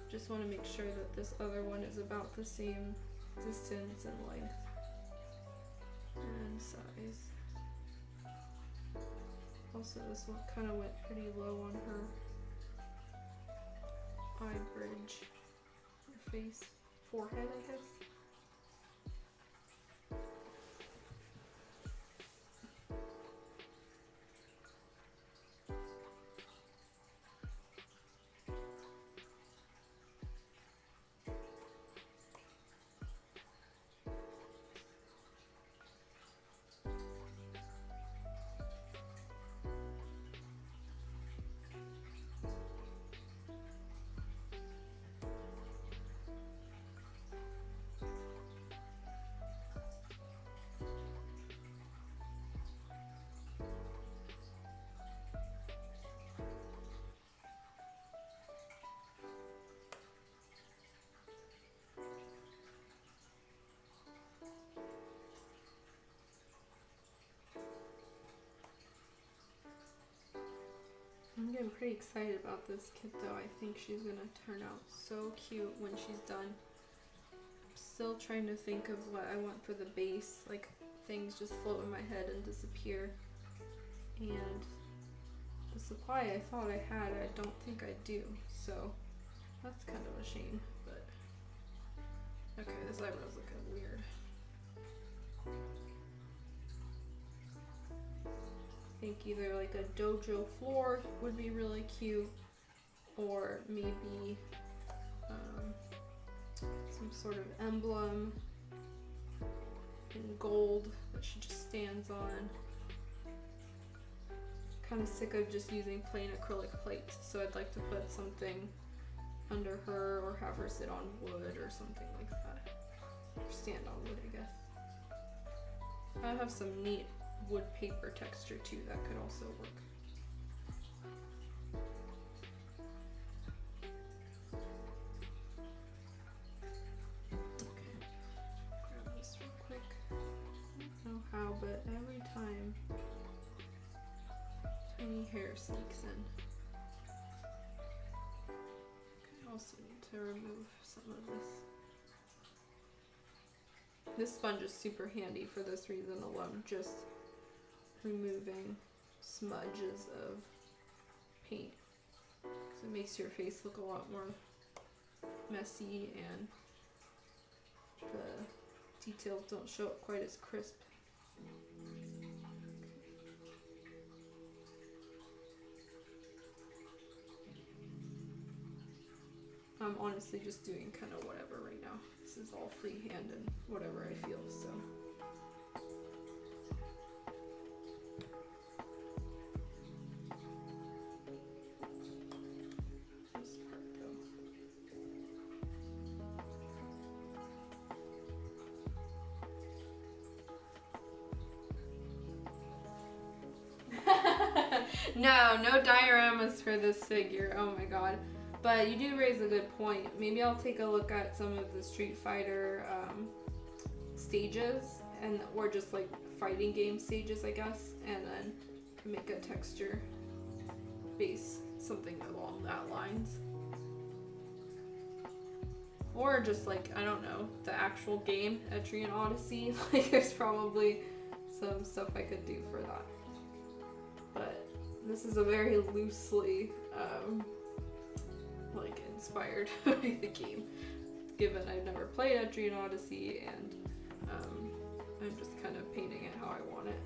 Just want to make sure that this other one is about the same distance and length and size. Also, this one kind of went pretty low on her eye bridge, her face, forehead, I guess. I'm getting pretty excited about this kit though. I think she's gonna turn out so cute when she's done. I'm still trying to think of what I want for the base. Like, things just float in my head and disappear. And the supply I thought I had, I don't think I do. So that's kind of a shame, but okay, this eyebrow's looking weird. I think either like a dojo floor would be really cute, or maybe some sort of emblem in gold that she just stands on. Kind of sick of just using plain acrylic plates, so I'd like to put something under her or have her sit on wood or something like that. Or stand on wood, I guess. I have some neat wood paper texture too, that could also work. Okay, grab this real quick. I don't know how, but every time tiny hair sneaks in. I also need to remove some of this. This sponge is super handy for this reason alone, just removing smudges of paint. So it makes your face look a lot more messy and the details don't show up quite as crisp. I'm honestly just doing kind of whatever right now. This is all freehand and whatever I feel, so. This part though. No dioramas for this figure. Oh my god. But you do raise a good point. Maybe I'll take a look at some of the Street Fighter stages, or just like fighting game stages, I guess, and then make a texture base, something along that lines. Or just like, I don't know, the actual game, Etrian Odyssey. Like, there's probably some stuff I could do for that. But this is a very loosely like inspired by the game, given I've never played Etrian Odyssey, and I'm just kind of painting it how I want it.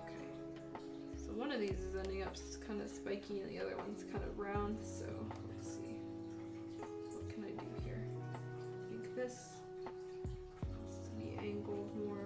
Okay, so one of these is ending up kind of spiky and the other one's kind of round, so let's see, what can I do here? I think this needs to be angled more.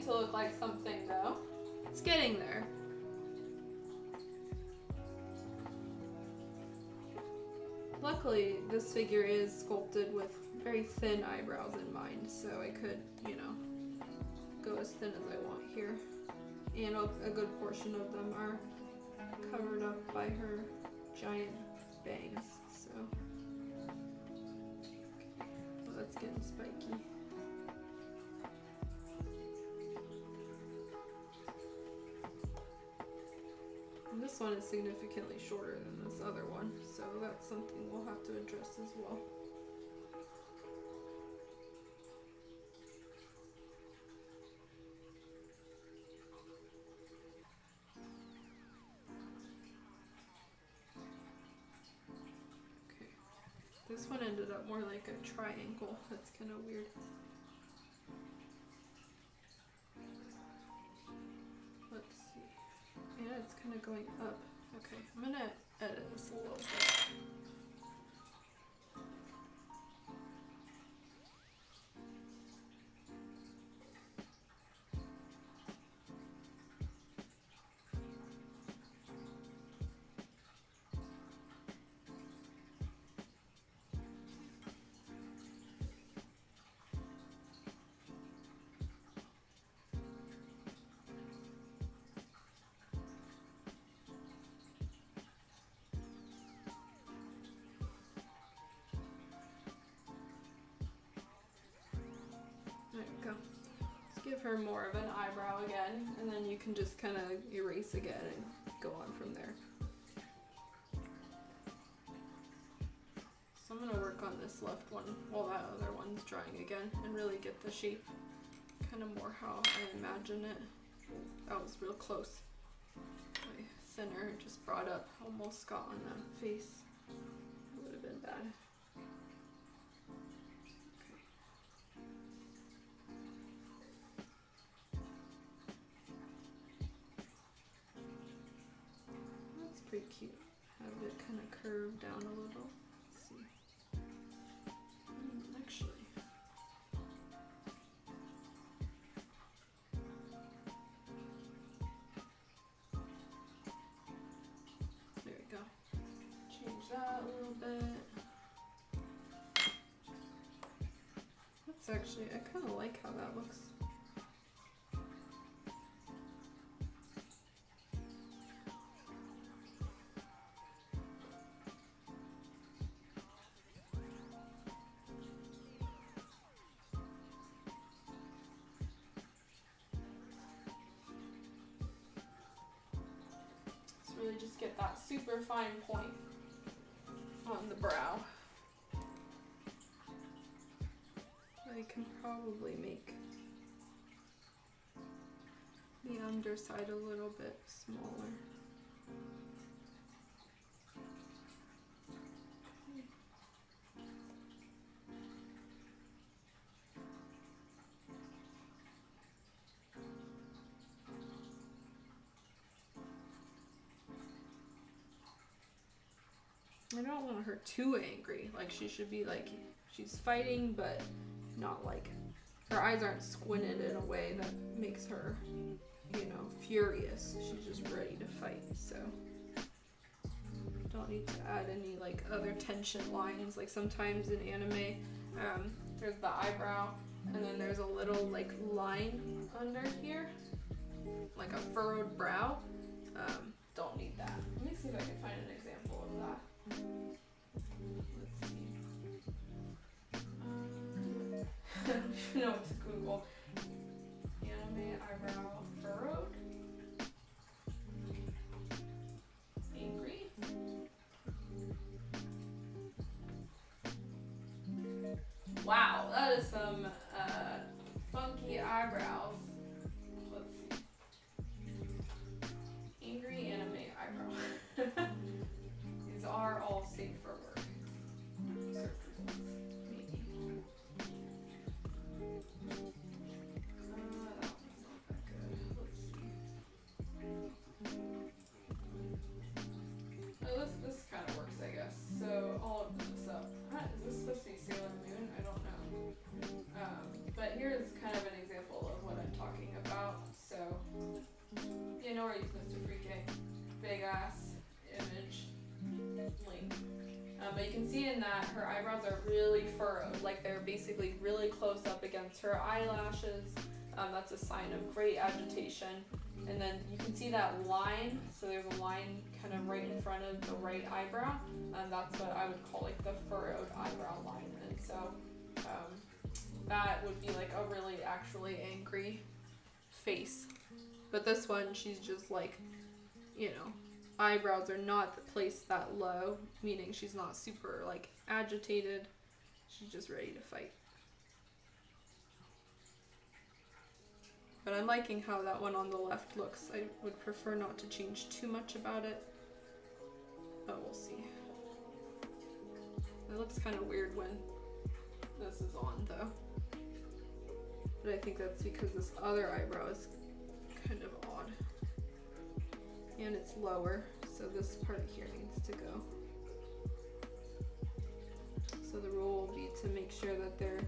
To look like something though. It's getting there. Luckily, this figure is sculpted with very thin eyebrows in mind, so I could, you know, go as thin as I want here. And a good portion of them are covered up by her giant bangs, so oh, that's getting spiky. And this one is significantly shorter than this other one, so that's something we'll have to address as well. This one ended up more like a triangle. That's kind of weird. Let's see. Yeah, it's kind of going up. Okay, I'm gonna edit this a little bit. There we go. Let's give her more of an eyebrow again, and then you can just kind of erase again and go on from there. So I'm going to work on this left one while that other one's drying again and really get the shape kind of more how I imagine it. That was real close. My thinner just brought up, almost got on that face. It would have been bad. Pretty cute. Have it kind of curved down a little. Let's see. Actually. There we go. Change that a little bit. That's actually, I kind of like how that looks. Really just get that super fine point on the brow. I can probably make the underside a little bit smaller. I don't want her too angry. Like, she should be like, she's fighting, but not like, her eyes aren't squinted in a way that makes her, you know, furious. She's just ready to fight, so. Don't need to add any like other tension lines. Like sometimes in anime, there's the eyebrow, and then there's a little like line under here, like a furrowed brow. Don't need that. Let me see if I can find an example of that. Let's see. I don't even know what to Google. Anime eyebrow furrowed. Angry. Wow, that is some funky eyebrows. Let's see. Angry anime eyebrow. These are all safe for work. Search results, maybe. That one's not that good. Let's see. Oh, this kind of works, I guess. So I'll open this up. Is this supposed to be Sailor Moon? I don't know. But here's kind of an example of what I'm talking about. So, you know where you're supposed to freak a big ass image link. But you can see in that her eyebrows are really furrowed, like they're basically really close up against her eyelashes. That's a sign of great agitation. And then you can see that line, so there's a line kind of right in front of the right eyebrow, and that's what I would call like the furrowed eyebrow line. And so that would be like a really actually angry face. But this one, she's just like, you know, eyebrows are not placed that low, meaning she's not super like agitated. She's just ready to fight. But I'm liking how that one on the left looks. I would prefer not to change too much about it, but we'll see. It looks kind of weird when this is on though. But I think that's because this other eyebrow is kind of odd. And it's lower, so this part here needs to go. So the rule will be to make sure that they're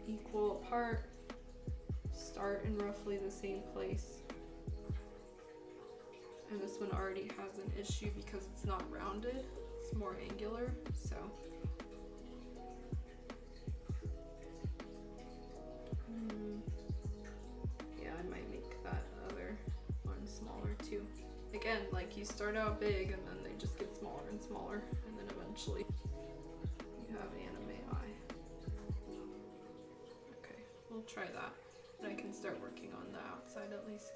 equal apart. Start in roughly the same place. And this one already has an issue because it's not rounded, it's more angular, so. Yeah, I might make that other one smaller too. Again, like you start out big and then they just get smaller and smaller, and then eventually you have anime eye. Okay, we'll try that. I can start working on the outside at least.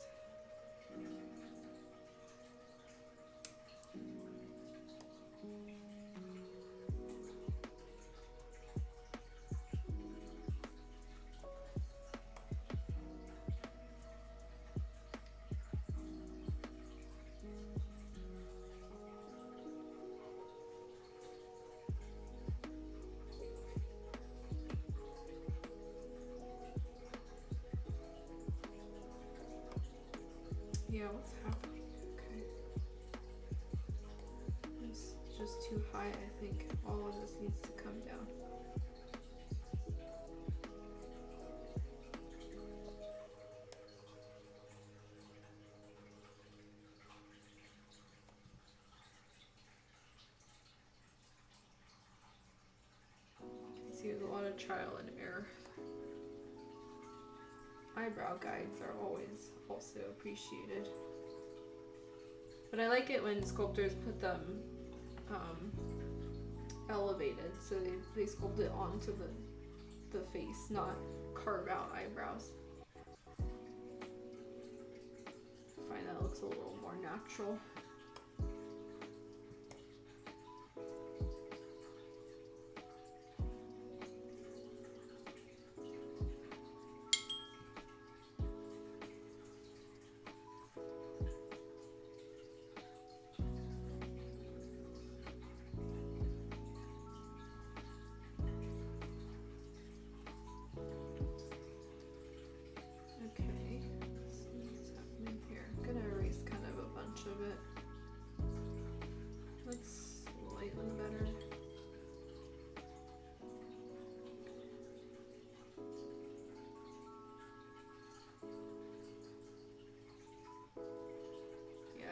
Yeah, what's happening? Okay. It's just too high, I think. All of this needs to come down. See, there's a lot of trial and error. Eyebrow guides are always also appreciated. But I like it when sculptors put them elevated, so they sculpt it onto the face, not carve out eyebrows. I find that looks a little more natural.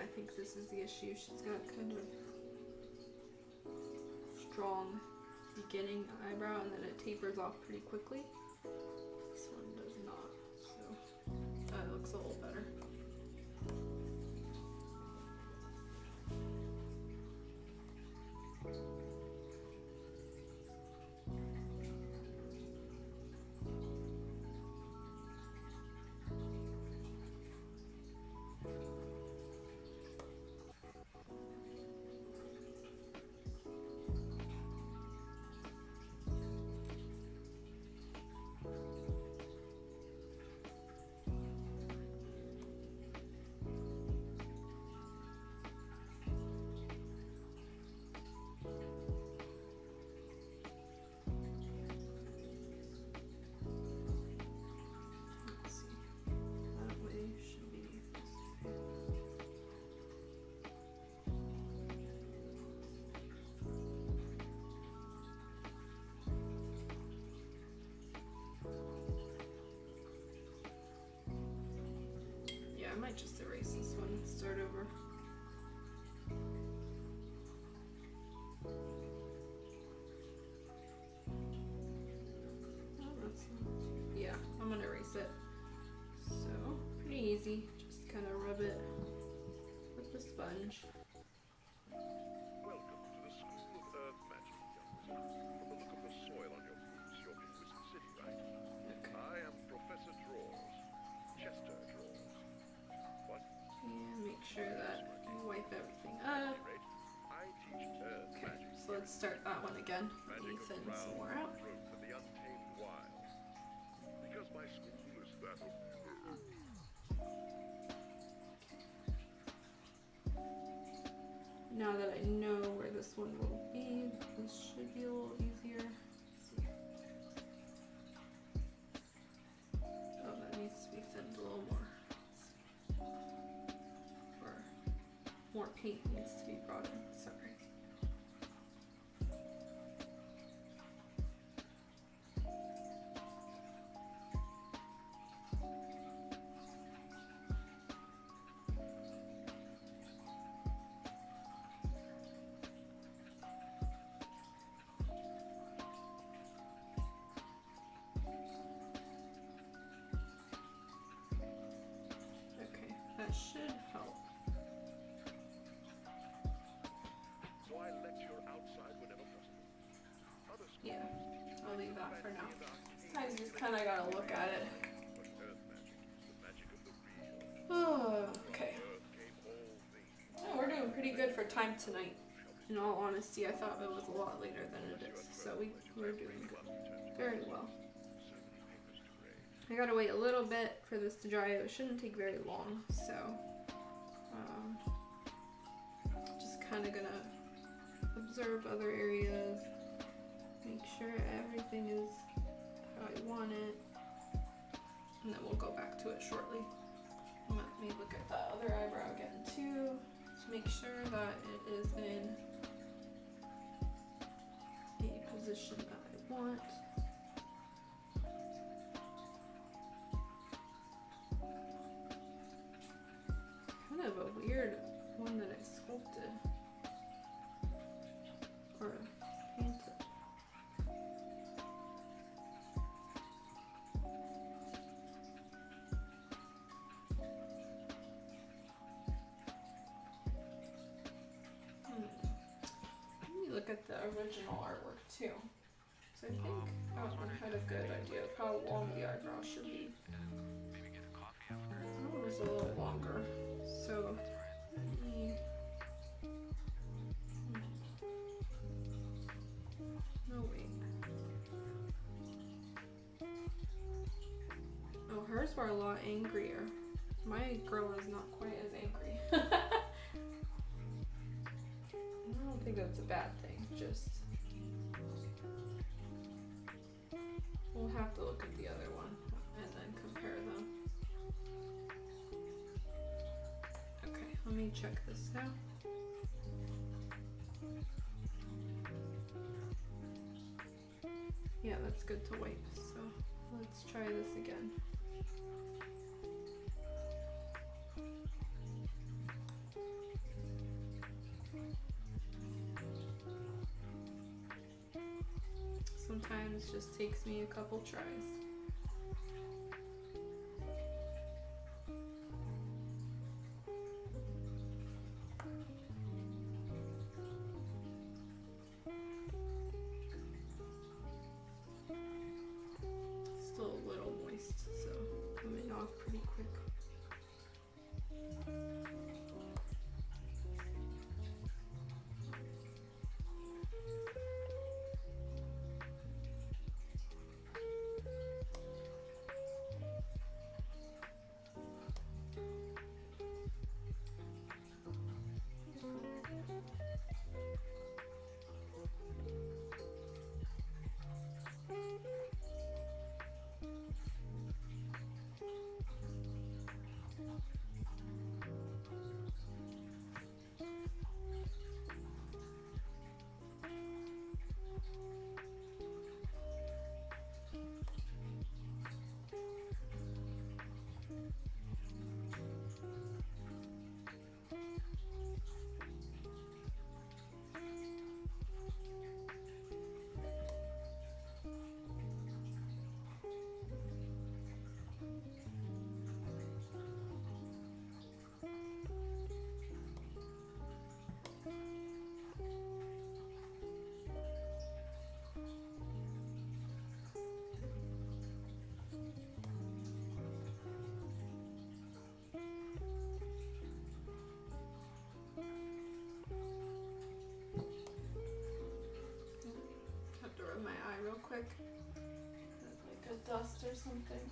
I think this is the issue. She's got kind of strong beginning eyebrow and then it tapers off pretty quickly. This one does not, so that looks a little better. I might just erase this one and start over. Oh, that's not, yeah, I'm gonna erase it. easy. Just kind of rub it with the sponge. Welcome to the School of Earth Magic, young wizard. From the look of the soil on your boots, you're in Wizard City, right? Okay. I am Professor Drawers. Chester Drawers. What? And make sure that you wipe everything up. I teach Earth Okay, magic. so let's start that one again. Magic Thin of some more ground, out. growth, and the untamed wild. Because my school is that of Now that I know where this one will be, this should be a little easier. Let's see. Oh, that needs to be thinned a little more. Or more paint needs to be brought in, sorry. That should help. So I lecture outside whenever possible. Other schools Yeah, teach I'll leave that for now. fancy and arcane Sometimes you just kind of gotta look at it. but Earth magic is the magic of the real. Oh, okay. Earth came all things. Oh, we're doing pretty good for time tonight. In all honesty, I thought it was a lot later than it is. So we're doing very well. I gotta wait a little bit for this to dry. It shouldn't take very long, so just kind of gonna observe other areas, make sure everything is how I want it, and then we'll go back to it shortly. Let me look at that other eyebrow again too, to make sure that it is in a position that I want. Kind of a weird one that I sculpted or painted. Let me look at the original artwork too. So I think I had a good idea of how long the eyebrow should be. Oh, it was a little longer. So let me. No, wait. Oh, hers were a lot angrier. My girl is not quite as angry. I don't think that's a bad thing, just we'll have to look at the other one and then compare them. Okay, let me check this out. Yeah, that's good to wipe, so let's try this again. Sometimes it just takes me a couple tries. Still a little moist, so coming off pretty quick. dust or something.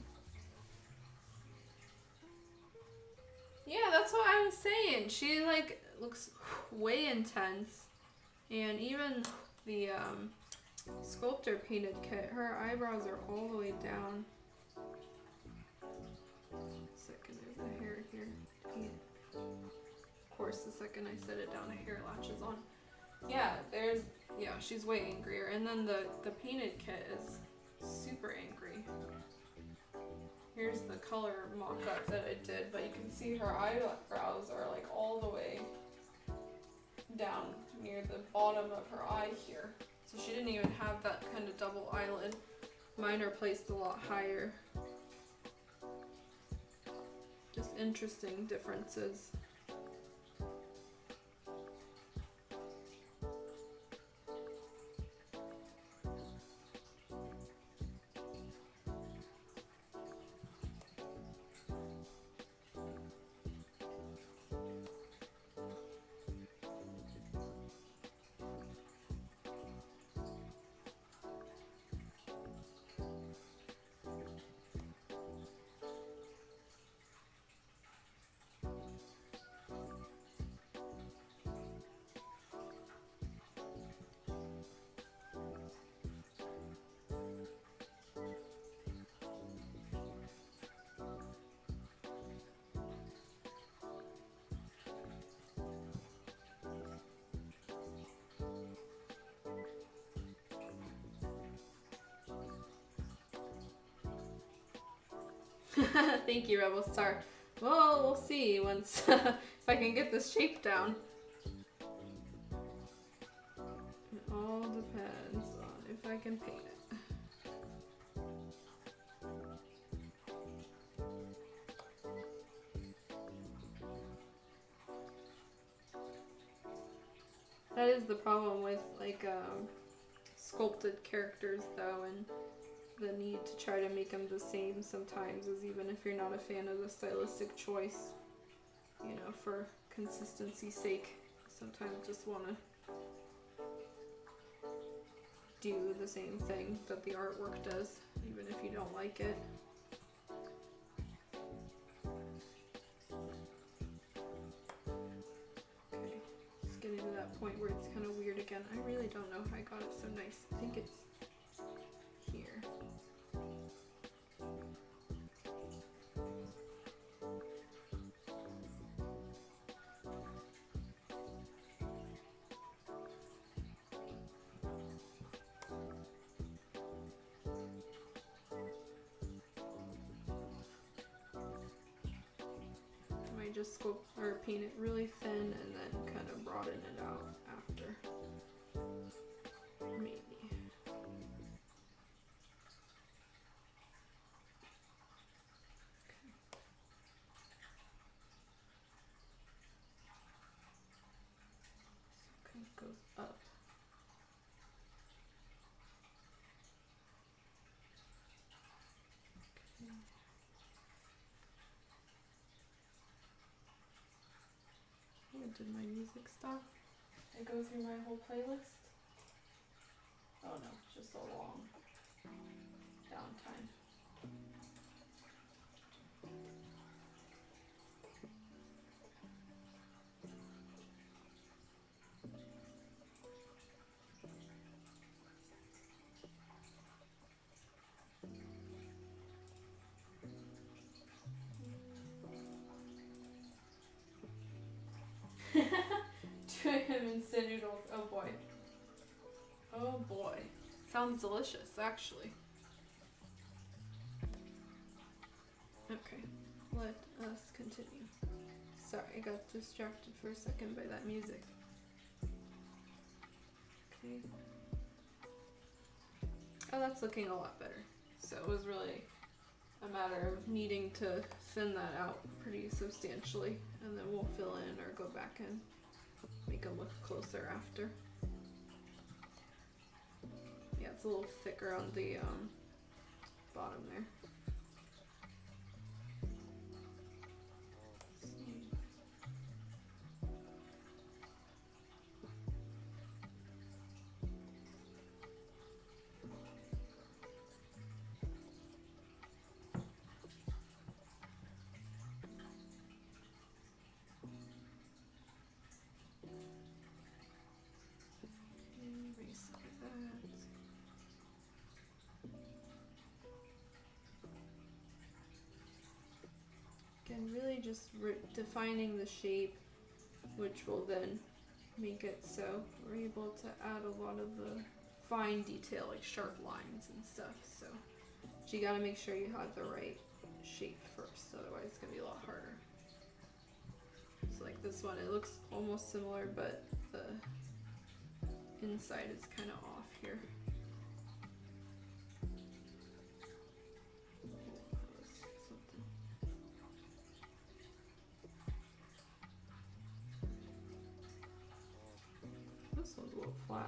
Yeah, that's what I was saying. She like looks way intense. And even the sculptor painted kit, her eyebrows are all the way down. Second, there's a hair here. Of course, the second I set it down, a hair latches on. Yeah, she's way angrier. And then the painted kit is super angry. Here's the color mock-up that I did, but you can see her eyebrows are like all the way down near the bottom of her eye here. So she didn't even have that kind of double eyelid. Mine are placed a lot higher. Just interesting differences. Thank you, Rebel Star. Well, we'll see once if I can get this shape down. It all depends on if I can paint it. That is the problem with like sculpted characters though, and the need to try to make them the same sometimes is, even if you're not a fan of the stylistic choice, you know, for consistency's sake, sometimes just want to do the same thing that the artwork does, even if you don't like it. Okay, just getting to that point where it's kind of weird again. I really don't know how I got it so nice. I think it's here. I just sculpt or paint it really thin and then kind of broaden it out after. Maybe. Okay, so it goes up. Okay. Did my music stop? I go through my whole playlist? Oh no, just a long downtime. To him instant noodles. Oh boy. Oh boy. Sounds delicious, actually. Okay, let us continue. Sorry, I got distracted for a second by that music. Okay. Oh, that's looking a lot better. So it was really a matter of needing to thin that out pretty substantially, and then we'll fill in or go back and make them look closer after. Yeah, it's a little thicker on the bottom there. just defining the shape, which will then make it so we're able to add a lot of the fine detail, like sharp lines and stuff. So you gotta make sure you have the right shape first, otherwise it's gonna be a lot harder. So like this one, it looks almost similar, but the inside is kind of off here. This one's a little flatter.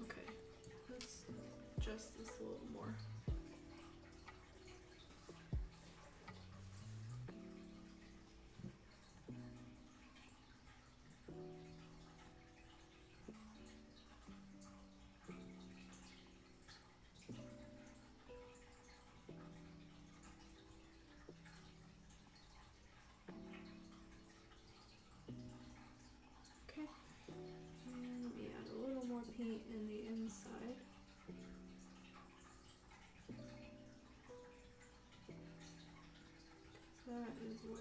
Okay. Let's adjust this a little more. Okay. And let me add a little more paint in the inside. That is where.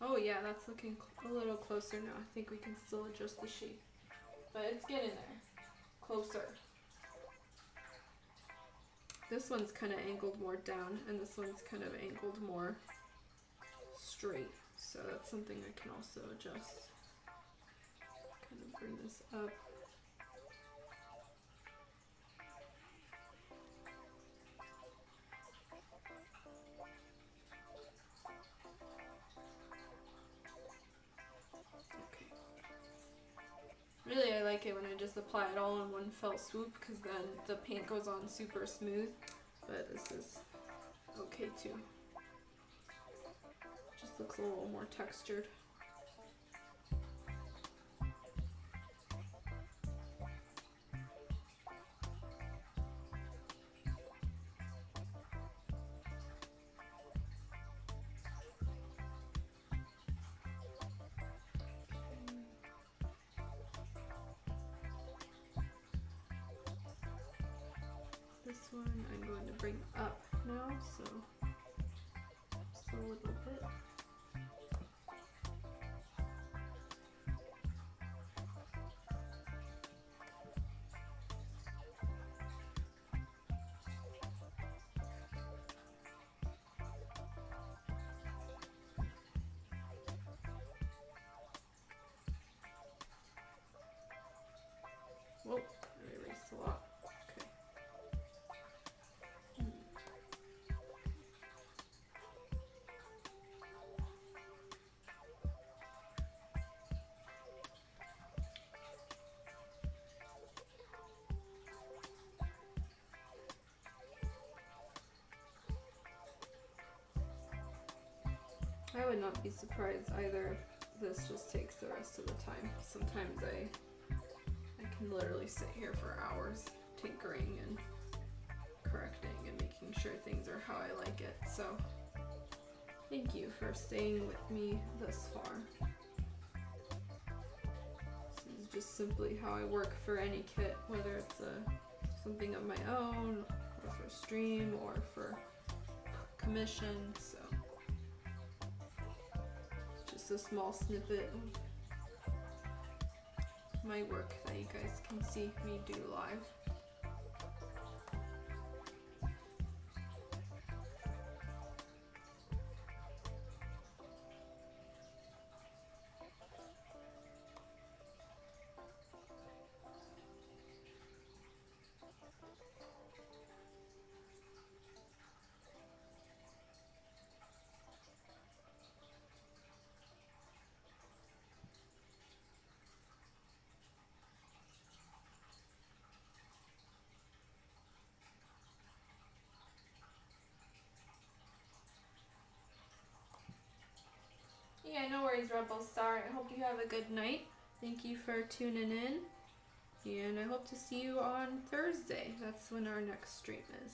Oh yeah, that's looking a little closer now. I think we can still adjust the shape, but it's getting there. Closer. This one's kind of angled more down, and this one's kind of angled more straight. So that's something I can also adjust. Kind of bring this up. Okay. Really, I like it when I just apply it all in one fell swoop, because then the paint goes on super smooth, but this is okay too. Just looks a little more textured. This one I'm going to bring up now, so just a little bit. Whoa, I erased a lot. Okay. I would not be surprised either if this just takes the rest of the time. Sometimes I can literally sit here for hours tinkering and correcting and making sure things are how I like it. So thank you for staying with me this far. This is just simply how I work for any kit, whether it's something of my own, or for stream, or for commission. So it's just a small snippet of my work that you guys can see me do live. Yeah, no worries, Rebel Star. I hope you have a good night. Thank you for tuning in. And I hope to see you on Thursday. That's when our next stream is.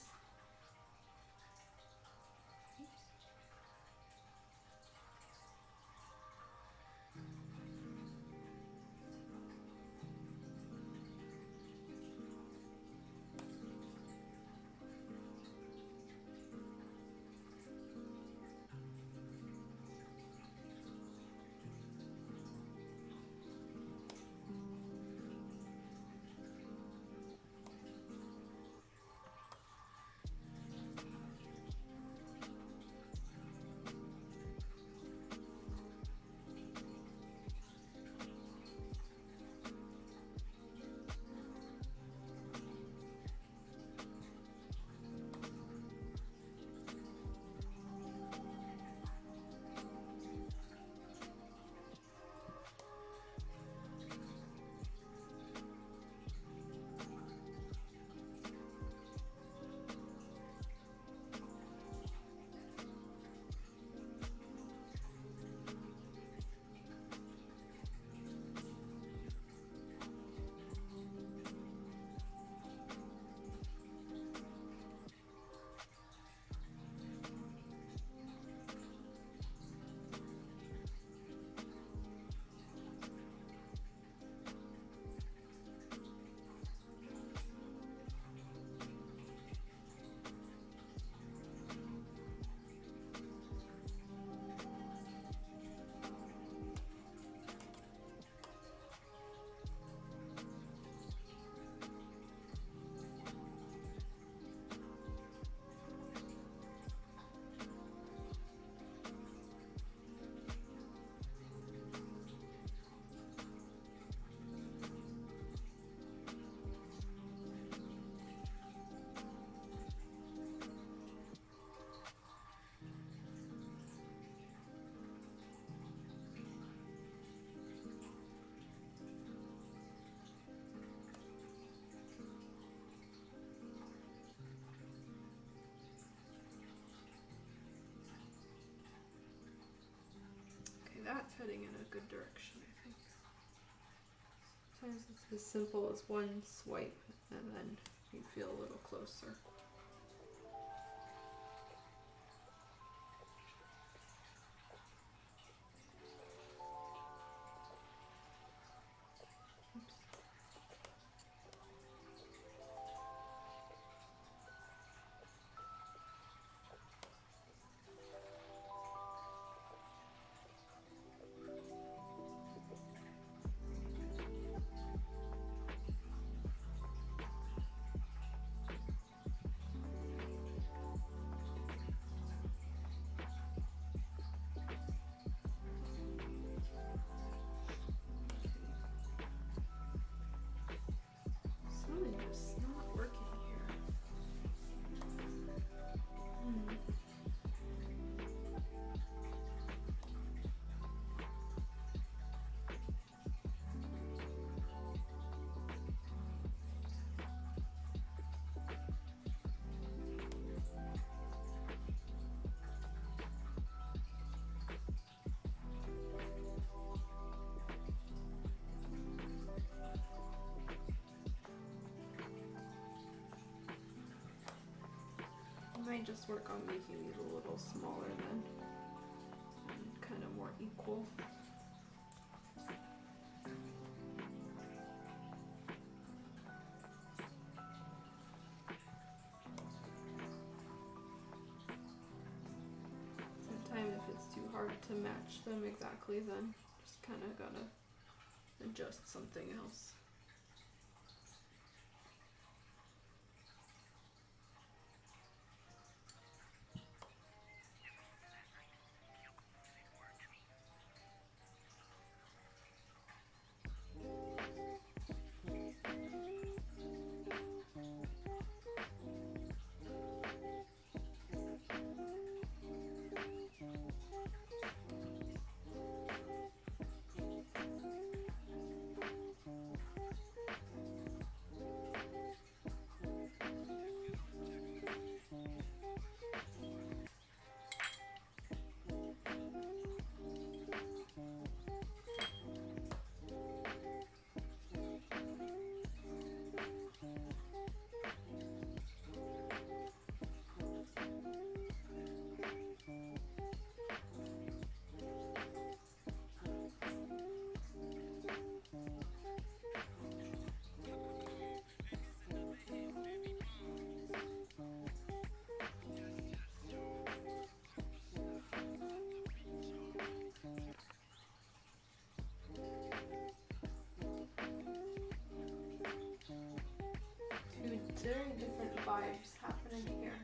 good direction, I think. Sometimes it's as simple as one swipe and then you feel a little closer. Something just not working here. I might just work on making these a little smaller then, and kind of more equal. Sometimes if it's too hard to match them exactly, then just kind of gotta adjust something else. Very different vibes happening here.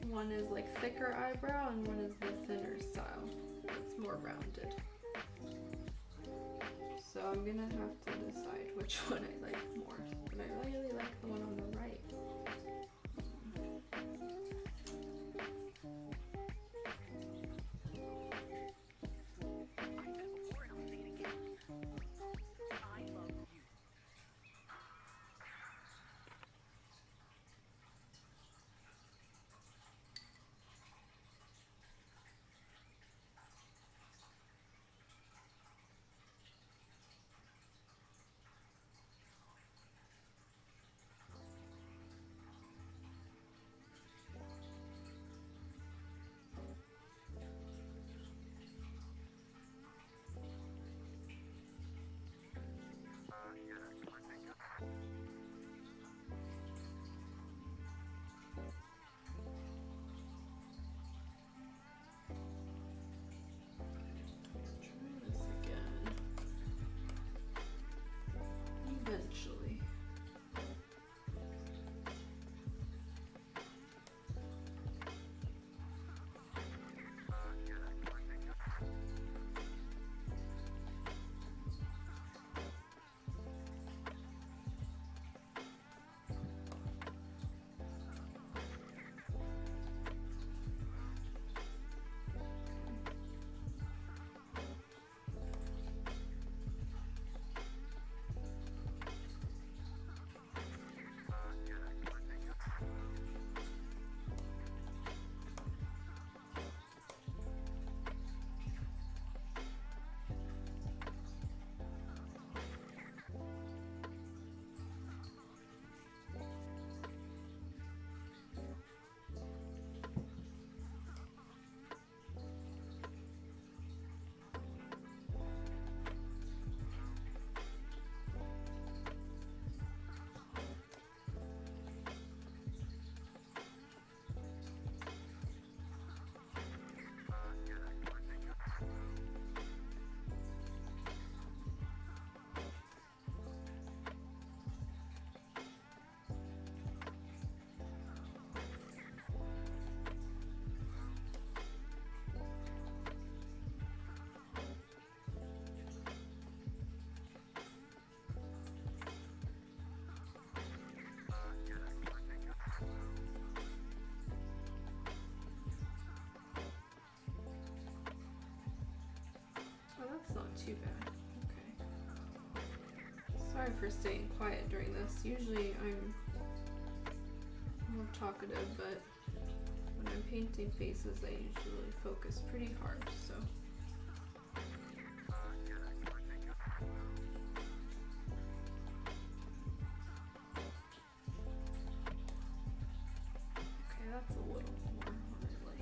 One is like thicker eyebrow and one is the thinner style. It's more rounded. So I'm gonna have to decide which one I like more. But I really like the one on the right. Eventually. not too bad. Okay. Sorry for staying quiet during this. Usually I'm more talkative, but when I'm painting faces, I usually focus pretty hard, so. Okay, that's a little more what I like.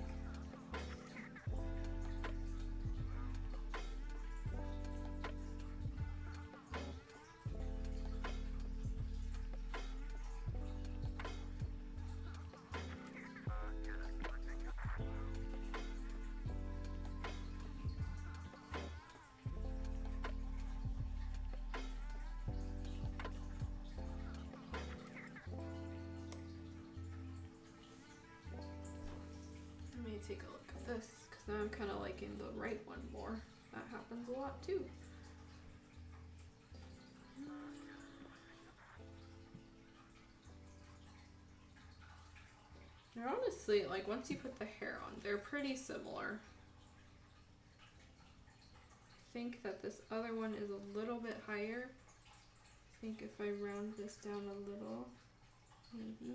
Let me take a look at this, because now I'm kind of liking the right one more. That happens a lot too. They're honestly, like, once you put the hair on, they're pretty similar. I think that this other one is a little bit higher. I think if I round this down a little, maybe.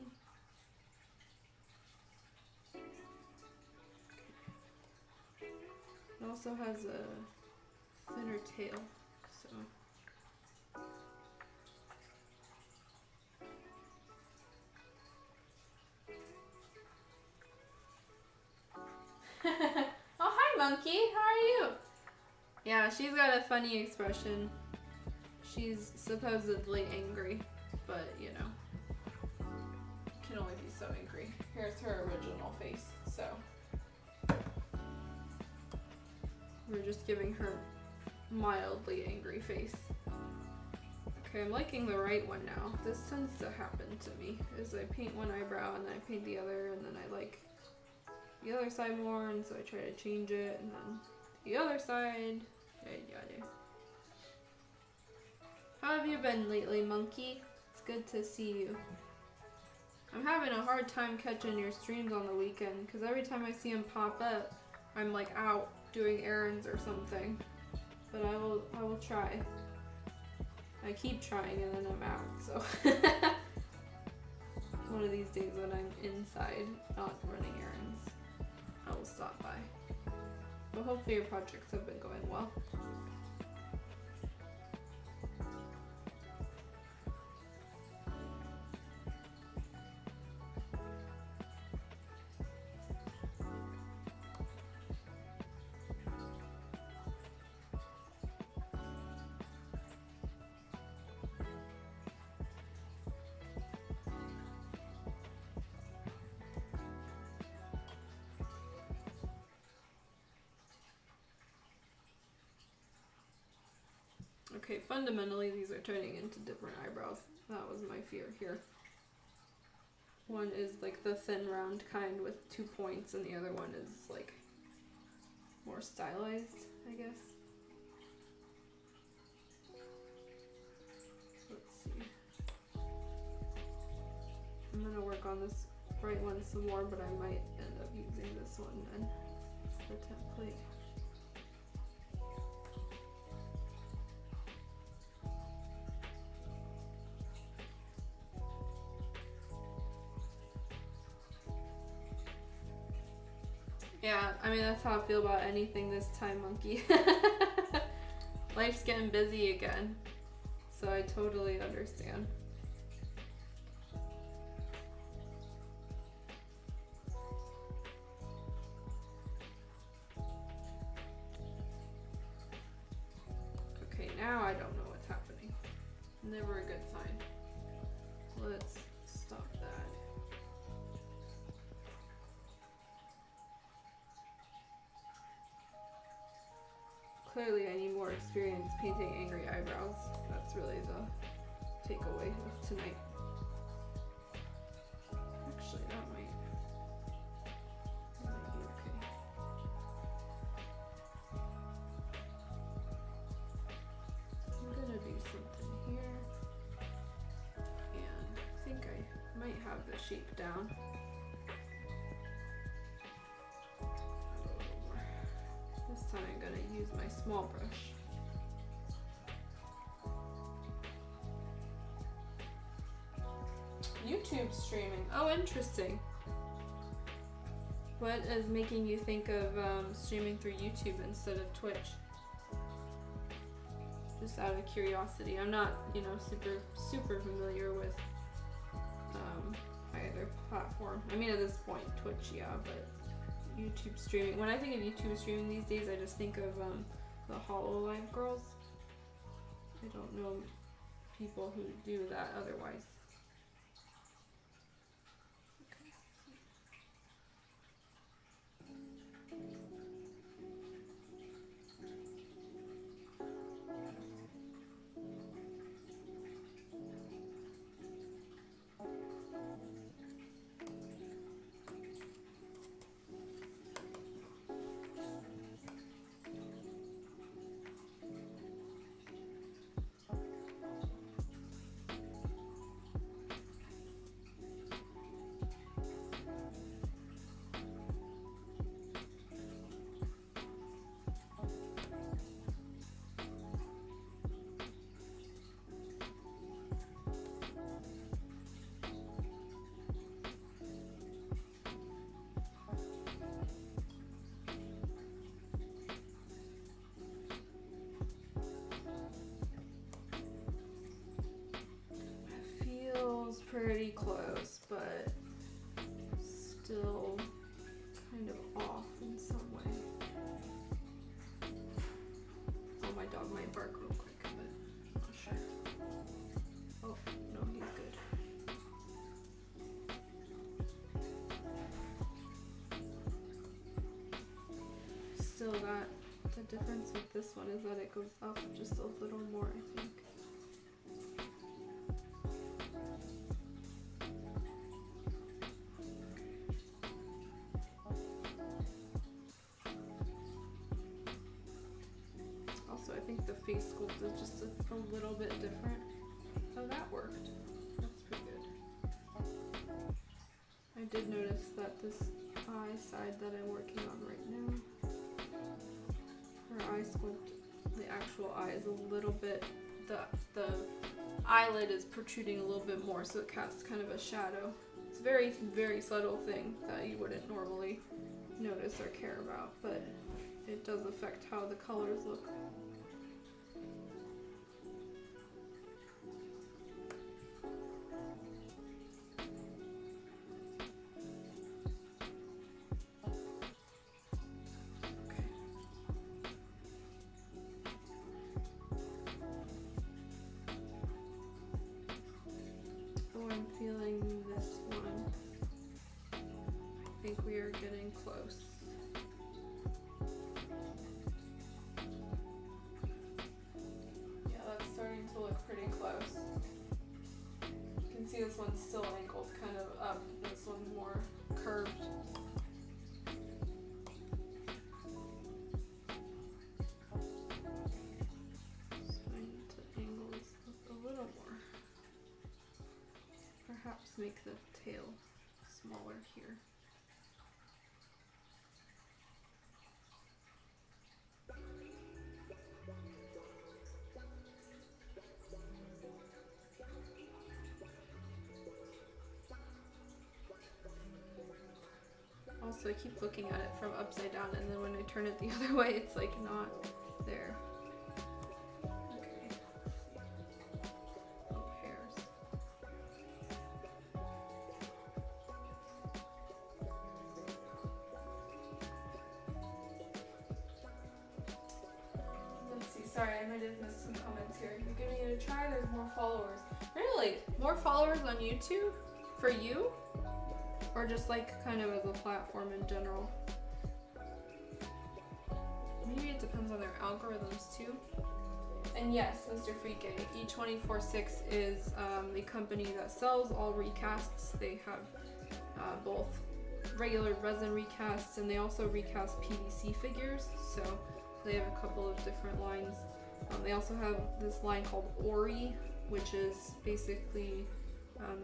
It also has a thinner tail, so. Oh, hi monkey, how are you? Yeah, she's got a funny expression. She's supposedly angry, but you know, can only be so angry. Here's her original face, so. We're just giving her mildly angry face. Okay, I'm liking the right one now. This tends to happen to me, is I paint one eyebrow and then I paint the other and then I like the other side more, and so I try to change it, and then the other side, yada. How have you been lately, monkey? It's good to see you. I'm having a hard time catching your streams on the weekend, because every time I see them pop up, I'm like out doing errands or something. But I will try. I keep trying and then I'm out, so. One of these days when I'm inside, not running errands, I will stop by. But hopefully your projects have been going well. Okay, fundamentally these are turning into different eyebrows. That was my fear here. One is like the thin round kind with 2 points, and the other one is like more stylized, I guess. Let's see. I'm gonna work on this right one some more, but I might end up using this one then, the template. Yeah, I mean, that's how I feel about anything this time, monkey. Life's getting busy again, so I totally understand. Okay, now I don't know what's happening. Never a good sign. Let's stop that. Clearly I need more experience painting angry eyebrows. That's really the takeaway of tonight. Actually, that might be okay. I'm gonna do something here. And I think I might have the shape down. This time I'm gonna use my small brush. YouTube streaming. Oh, interesting. What is making you think of streaming through YouTube instead of Twitch? Just out of curiosity. I'm not, you know, super familiar with either platform. I mean, at this point, Twitch, yeah, but YouTube streaming. When I think of YouTube streaming these days, I just think of the HoloLive girls. I don't know people who do that otherwise. Pretty close, but still kind of off in some way. Oh, my dog might bark real quick, but I'm not sure. Oh, no, he's good. Still the difference with this one is that it goes up just a little more, I think. Face sculpt is just a little bit different. Oh, that worked. That's pretty good. I did notice that this eye side that I'm working on right now, her eye sculpt, the actual eye is a little bit, the eyelid is protruding a little bit more, so it casts kind of a shadow. It's a very, very subtle thing that you wouldn't normally notice or care about, but it does affect how the colors look. Getting close. Yeah, that's starting to look pretty close. You can see this one's still angled kind of up. This one's more curved. So I need to angle this up a little more. Perhaps make the tail smaller here. Also, I keep looking at it from upside down, and then when I turn it the other way, it's like not there. Okay. Little hairs. Let's see, sorry, I might have missed some comments here. You're giving it a try, there's more followers. Really? More followers on YouTube? For you? Or just like kind of as a platform in general? Maybe it depends on their algorithms too. And yes, Mr. Freake, E246 is the company that sells all recasts. They have both regular resin recasts and they also recast PVC figures. So they have a couple of different lines. They also have this line called Ori, which is basically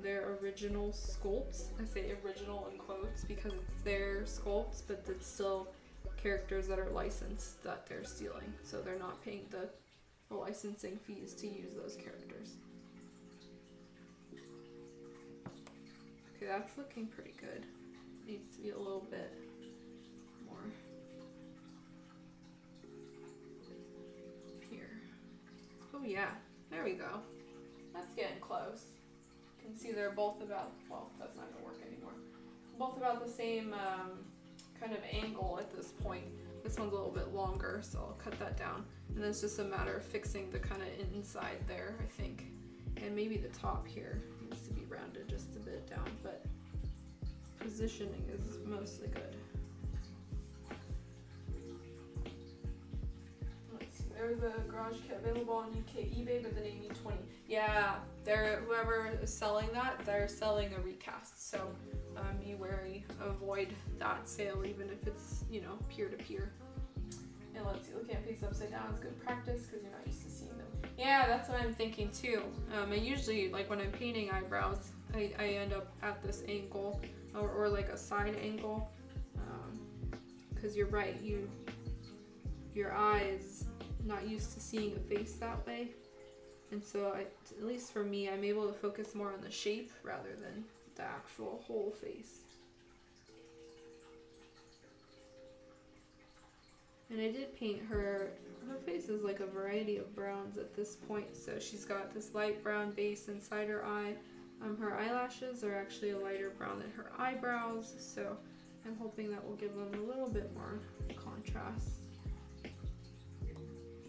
their original sculpts. I say original in quotes because it's their sculpts, but it's still characters that are licensed that they're stealing. So they're not paying the licensing fees to use those characters. that's looking pretty good. Needs to be a little bit more here. Oh yeah, there we go. That's getting close. You can see they're both about, well, that's not gonna work anymore. Both about the same kind of angle at this point. This one's a little bit longer, so I'll cut that down. And then it's just a matter of fixing the kind of inside there, I think. And maybe the top here needs to be rounded just a bit down, but positioning is mostly good. Let's see, there's a garage kit available on UK eBay, but then you need 20. Yeah, whoever is selling that, they're selling a recast, so be wary, avoid that sale even if it's, you know, peer-to-peer. And let's see, looking at pieces upside down is good practice because you're not used to seeing them. Yeah, that's what I'm thinking too. I usually, like when I'm painting eyebrows, I end up at this angle or like a side angle, because you're right, your eyes not used to seeing a face that way, and so at least for me, I'm able to focus more on the shape rather than the actual whole face. And I did paint her face is like a variety of browns at this point. So she's got this light brown base inside her eye. Her eyelashes are actually a lighter brown than her eyebrows, so I'm hoping that will give them a little bit more contrast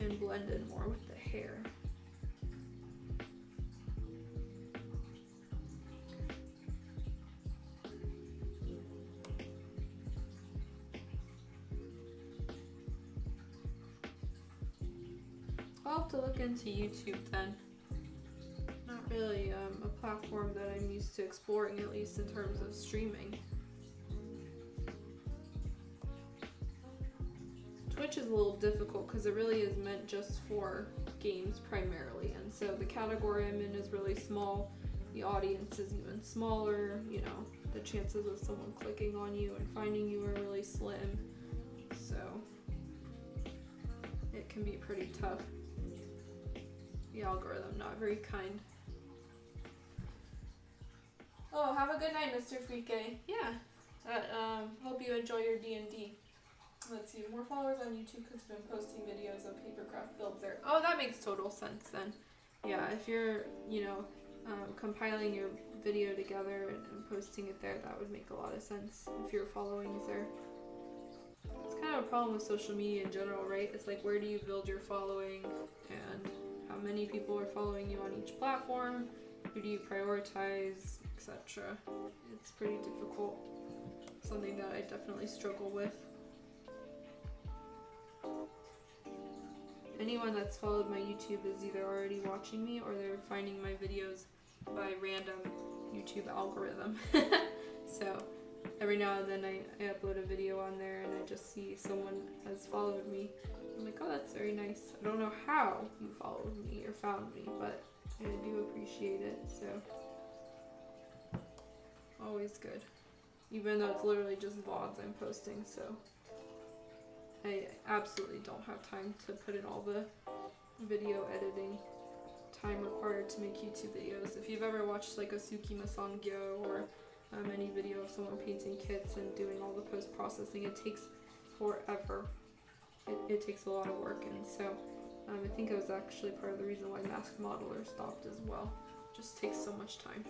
and blend in more with the hair. I'll have to look into YouTube then. Not really a platform that I'm used to exploring, at least in terms of streaming. Twitch is a little difficult because it really is meant just for games primarily, and so the category I'm in is really small, the audience is even smaller, you know, the chances of someone clicking on you and finding you are really slim, so it can be pretty tough. The algorithm not very kind. Oh, have a good night, Mr. Frike. Yeah. Hope you enjoy your D&D. Let's see, more followers on YouTube because I've been posting videos of papercraft builds there. Oh, that makes total sense then. Yeah, if you're, you know, compiling your video together and posting it there, that would make a lot of sense if your following is there. It's kind of a problem with social media in general, right? It's like, where do you build your following and how many people are following you on each platform? Who do you prioritize, etc. It's pretty difficult. Something that I definitely struggle with. Anyone that's followed my YouTube is either already watching me or they're finding my videos by random YouTube algorithm. So every now and then I upload a video on there and I just see someone has followed me. I'm like, oh, that's very nice. I don't know how you followed me or found me, but I do appreciate it, so always good. Even though it's literally just VODs I'm posting, so I absolutely don't have time to put in all the video editing time required to make YouTube videos. If you've ever watched like a Tsukima Sangyo or any video of someone painting kits and doing all the post-processing, it takes forever. It takes a lot of work, and so I think it was actually part of the reason why Mask Modeler stopped as well. It just takes so much time.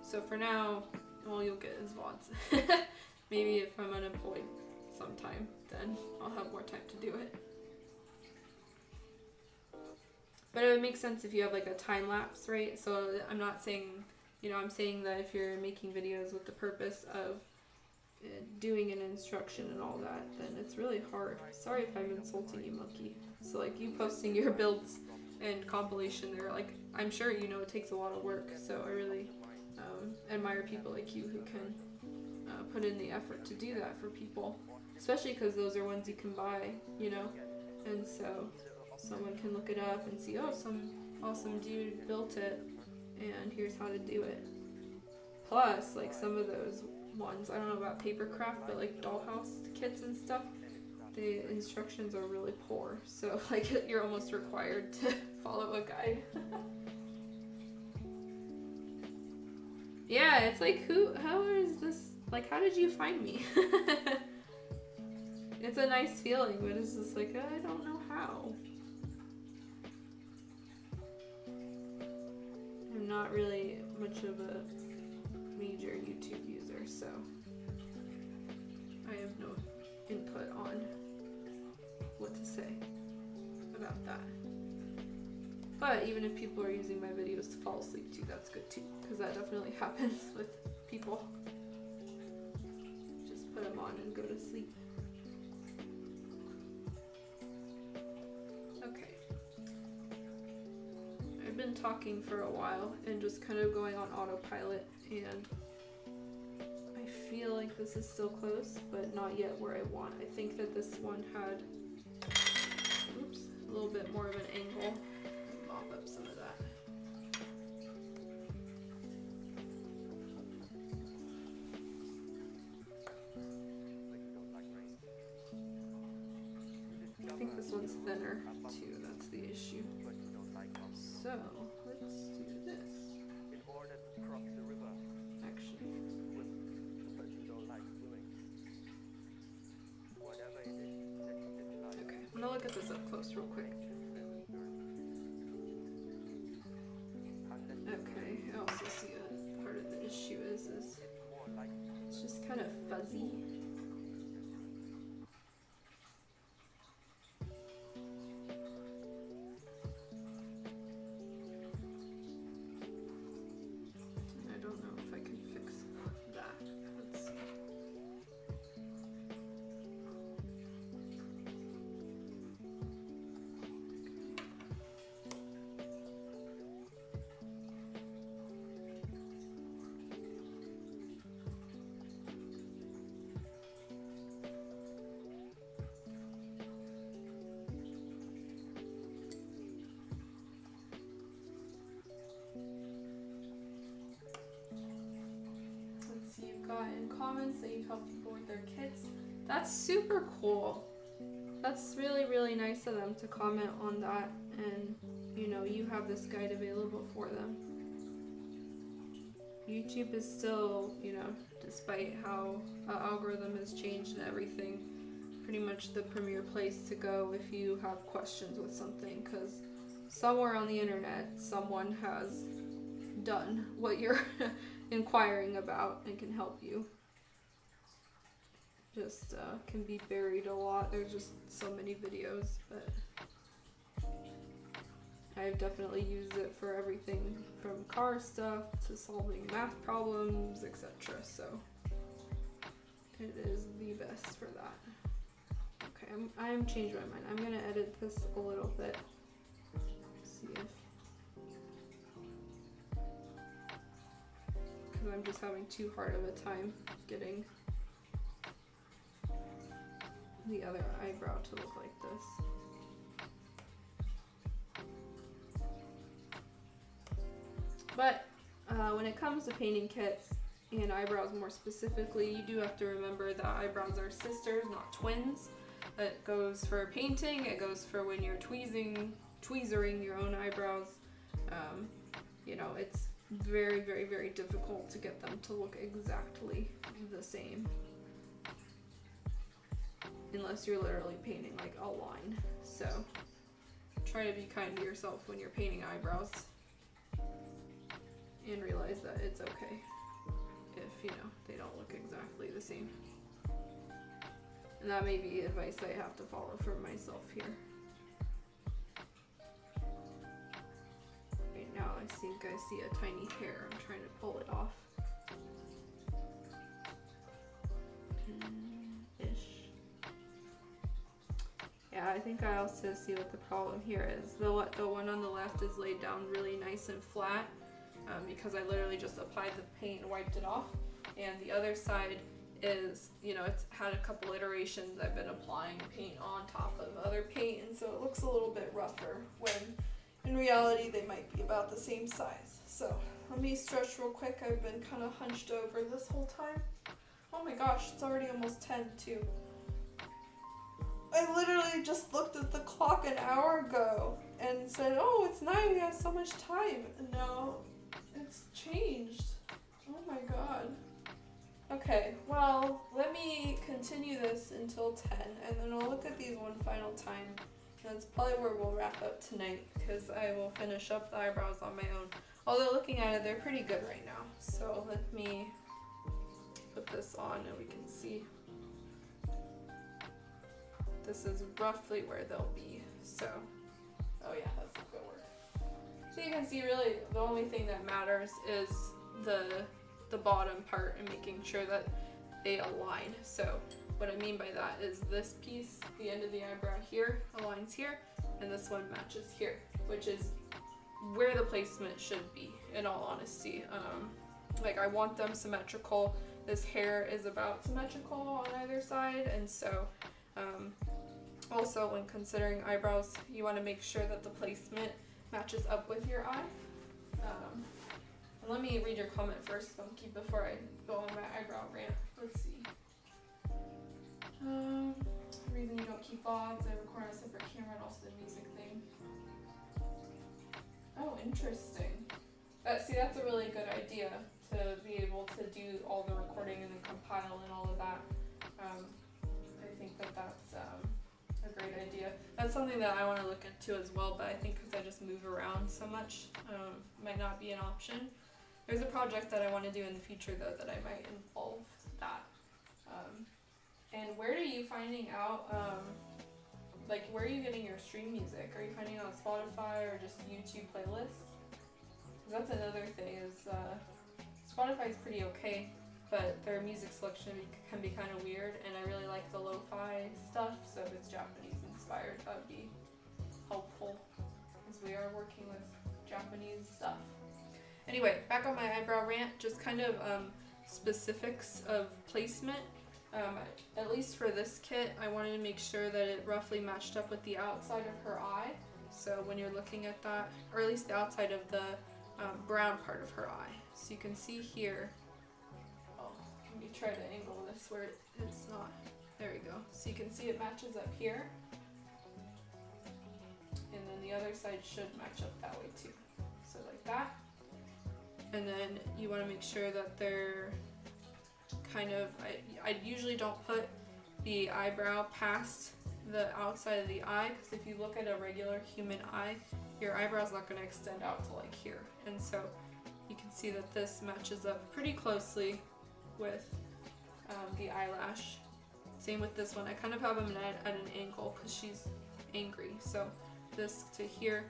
So for now, all you'll get is VODs. Maybe if I'm unemployed sometime, then I'll have more time to do it. But it would make sense if you have like a time lapse, right? So I'm not saying, you know, I'm saying that if you're making videos with the purpose of doing an instruction and all that, then it's really hard. Sorry if I'm insulting you, monkey. So like you posting your builds and compilation there, like I'm sure you know it takes a lot of work, so I really admire people like you who can put in the effort to do that for people, especially because those are ones you can buy, you know, and so someone can look it up and see, oh, some awesome dude built it and here's how to do it. Plus, like some of those ones, I don't know about papercraft, but like dollhouse kits and stuff, the instructions are really poor, so like you're almost required to follow a guide. Yeah, it's like, how is this, like, how did you find me? It's a nice feeling, but it's just like, I don't know how. I'm not really much of a major YouTube user, so I have no input on what to say about that. But even if people are using my videos to fall asleep too, that's good too, because that definitely happens with people. Just put them on and go to sleep. Okay. I've been talking for a while and just kind of going on autopilot, and I feel like this is still close, but not yet where I want. I think that this one had, oops, a little bit more of an angle. Mop up some of that. I think this one's thinner too, that's the issue. So, let's do this. Actually. Okay, I'm gonna look at this up close real quick. Okay, I also see a part of the issue is it's just kind of fuzzy. I don't know if I can fix that. Let's see. In comments that you help people with their kits. That's super cool. That's really, really nice of them to comment on that, and you know, you have this guide available for them. YouTube is still, you know, despite how algorithm has changed and everything, pretty much the premier place to go if you have questions with something, because somewhere on the internet someone has done what you're inquiring about and can help you. Just can be buried a lot. There's just so many videos, but I've definitely used it for everything from car stuff to solving math problems, etc. So it is the best for that. Okay, I'm changing my mind. I'm gonna edit this a little bit. See if, because I'm just having too hard of a time getting the other eyebrow to look like this. But when it comes to painting kits and eyebrows more specifically, you do have to remember that eyebrows are sisters, not twins. That goes for painting, it goes for when you're tweezering your own eyebrows. You know, it's very, very, very difficult to get them to look exactly the same. Unless you're literally painting like a line. So try to be kind to yourself when you're painting eyebrows, and realize that it's okay if, you know, they don't look exactly the same. And that may be advice I have to follow for myself here. Right now I think I see a tiny hair. I'm trying to pull it off. Yeah, I think I also see what the problem here is. The one on the left is laid down really nice and flat because I literally just applied the paint and wiped it off. And the other side is, you know, it's had a couple iterations. I've been applying paint on top of other paint, and so it looks a little bit rougher when in reality they might be about the same size. So let me stretch real quick. I've been kind of hunched over this whole time. Oh my gosh, it's already almost 10 too. I literally just looked at the clock an hour ago and said, oh, it's 9, we have so much time. And now it's changed. Oh my god. Okay, well, let me continue this until 10, and then I'll look at these one final time. That's probably where we'll wrap up tonight, because I will finish up the eyebrows on my own. Although looking at it, they're pretty good right now. So let me put this on and we can see. This is roughly where they'll be. So, oh yeah, that's a good word. So you can see really the only thing that matters is the bottom part and making sure that they align. So what I mean by that is this piece, the end of the eyebrow here, aligns here, and this one matches here, which is where the placement should be, in all honesty. Like I want them symmetrical. This hair is about symmetrical on either side, and so also when considering eyebrows, you want to make sure that the placement matches up with your eye. And let me read your comment first, Funky, before I go on my eyebrow rant. Let's see. Reason you don't keep vlogs, I record on a separate camera and also the music thing. Oh, interesting. See, that's a really good idea, to be able to do all the recording and then compile and all of that. I think that that's a great idea. That's something that I want to look into as well, but I think because I just move around so much, might not be an option. There's a project that I want to do in the future though that I might involve that. And where are you finding out, like where are you getting your stream music? Are you finding it on Spotify or just YouTube playlists? That's another thing is Spotify is pretty okay, but their music selection can be kind of weird, and I really like the lo-fi stuff, so if it's Japanese inspired, that would be helpful, because we are working with Japanese stuff. Anyway, back on my eyebrow rant, just kind of specifics of placement. At least for this kit, I wanted to make sure that it roughly matched up with the outside of her eye. So when you're looking at that, or at least the outside of the brown part of her eye. So you can see here, oh, let me try to angle this where it's not, there we go. So you can see it matches up here. And then the other side should match up that way too. So like that. And then you want to make sure that they're kind of, I usually don't put the eyebrow past the outside of the eye, because if you look at a regular human eye, your eyebrow's not going to extend out to like here. And so you can see that this matches up pretty closely with the eyelash. Same with this one. I kind of have them at an angle because she's angry. So this to here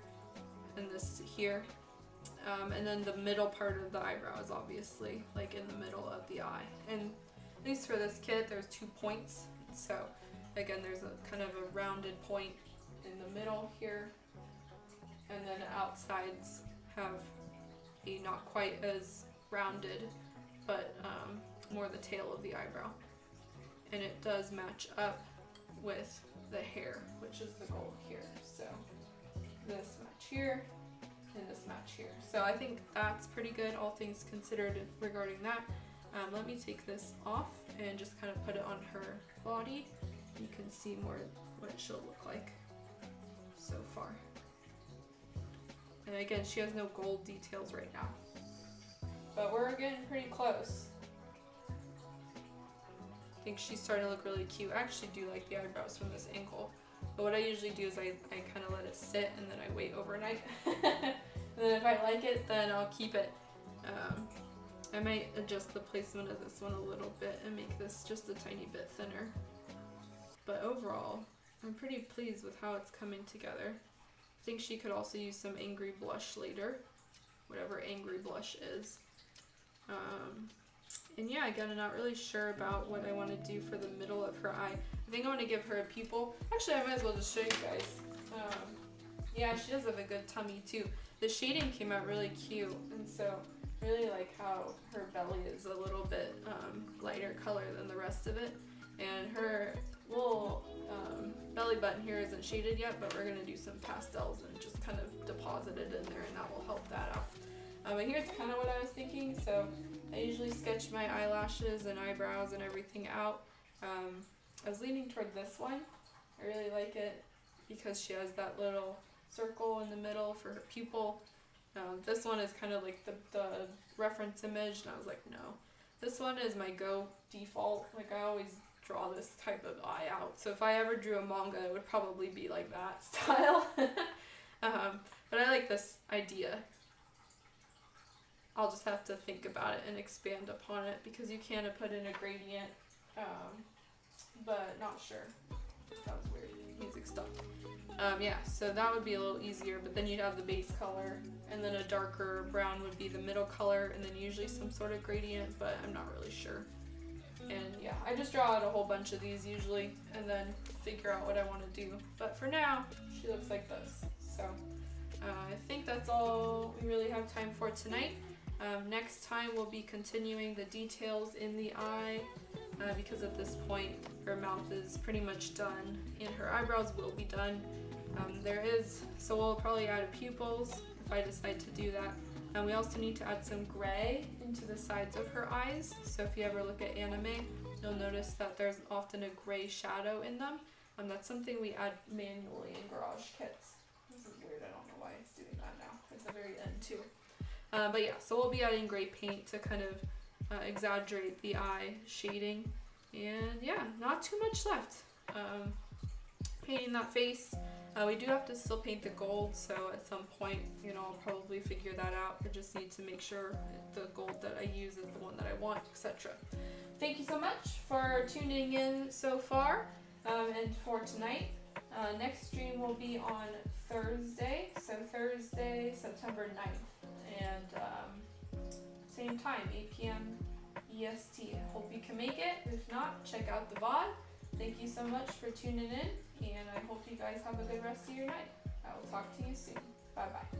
and this to here. And then the middle part of the eyebrow is obviously like in the middle of the eye. And at least for this kit, there's 2 points. So again, there's a kind of a rounded point in the middle here. And then the outsides have a not quite as rounded, but more the tail of the eyebrow. And it does match up with the hair, which is the goal here. So this match here and this match here. So I think that's pretty good, all things considered regarding that. Let me take this off and just kind of put it on her body. You can see more what it should look like so far. And again, she has no gold details right now, but we're getting pretty close. I think she's starting to look really cute. I actually do like the eyebrows from this angle, but what I usually do is I kind of let it sit and then I wait overnight. And then if I like it, then I'll keep it. I might adjust the placement of this one a little bit and make this just a tiny bit thinner. But overall, I'm pretty pleased with how it's coming together. I think she could also use some angry blush later, whatever angry blush is. And yeah, again, I'm not really sure about what I want to do for the middle of her eye. I think I want to give her a pupil. Actually, I might as well just show you guys. Yeah, she does have a good tummy too. The shading came out really cute, and so really like how her belly is a little bit lighter color than the rest of it. And her little belly button here isn't shaded yet, but we're going to do some pastels and just kind of deposit it in there, and that will help that out. But here's kind of what I was thinking. So I usually sketch my eyelashes and eyebrows and everything out. I was leaning toward this one. I really like it because she has that little circle in the middle for her pupil. This one is kind of like the reference image, and I was like, no. This one is my default. Like, I always draw this type of eye out. So if I ever drew a manga, it would probably be like that style. But I like this idea. I'll just have to think about it and expand upon it, because you can put in a gradient, but not sure. That was weird. Music stopped. Yeah, so that would be a little easier, but then you'd have the base color, and then a darker brown would be the middle color, and then usually some sort of gradient, but I'm not really sure. And yeah, I just draw out a whole bunch of these usually, and then figure out what I want to do. But for now, she looks like this. So I think that's all we really have time for tonight. Next time we'll be continuing the details in the eye, because at this point her mouth is pretty much done and her eyebrows will be done. So we'll probably add pupils if I decide to do that. And we also need to add some gray into the sides of her eyes. So if you ever look at anime, you'll notice that there's often a gray shadow in them. That's something we add manually in garage kits. This is weird, I don't know why it's doing that now. At the very end too. But yeah, so we'll be adding gray paint to kind of exaggerate the eye shading. And yeah, not too much left. Painting that face. We do have to still paint the gold, so at some point, I'll probably figure that out. I just need to make sure the gold that I use is the one that I want, etc. Thank you so much for tuning in so far, and for tonight. Next stream will be on Thursday, so Thursday, September 9th, and same time, 8 p.m. EST. Hope you can make it. If not, check out the VOD. Thank you so much for tuning in, and I hope you guys have a good rest of your night. I will talk to you soon. Bye-bye.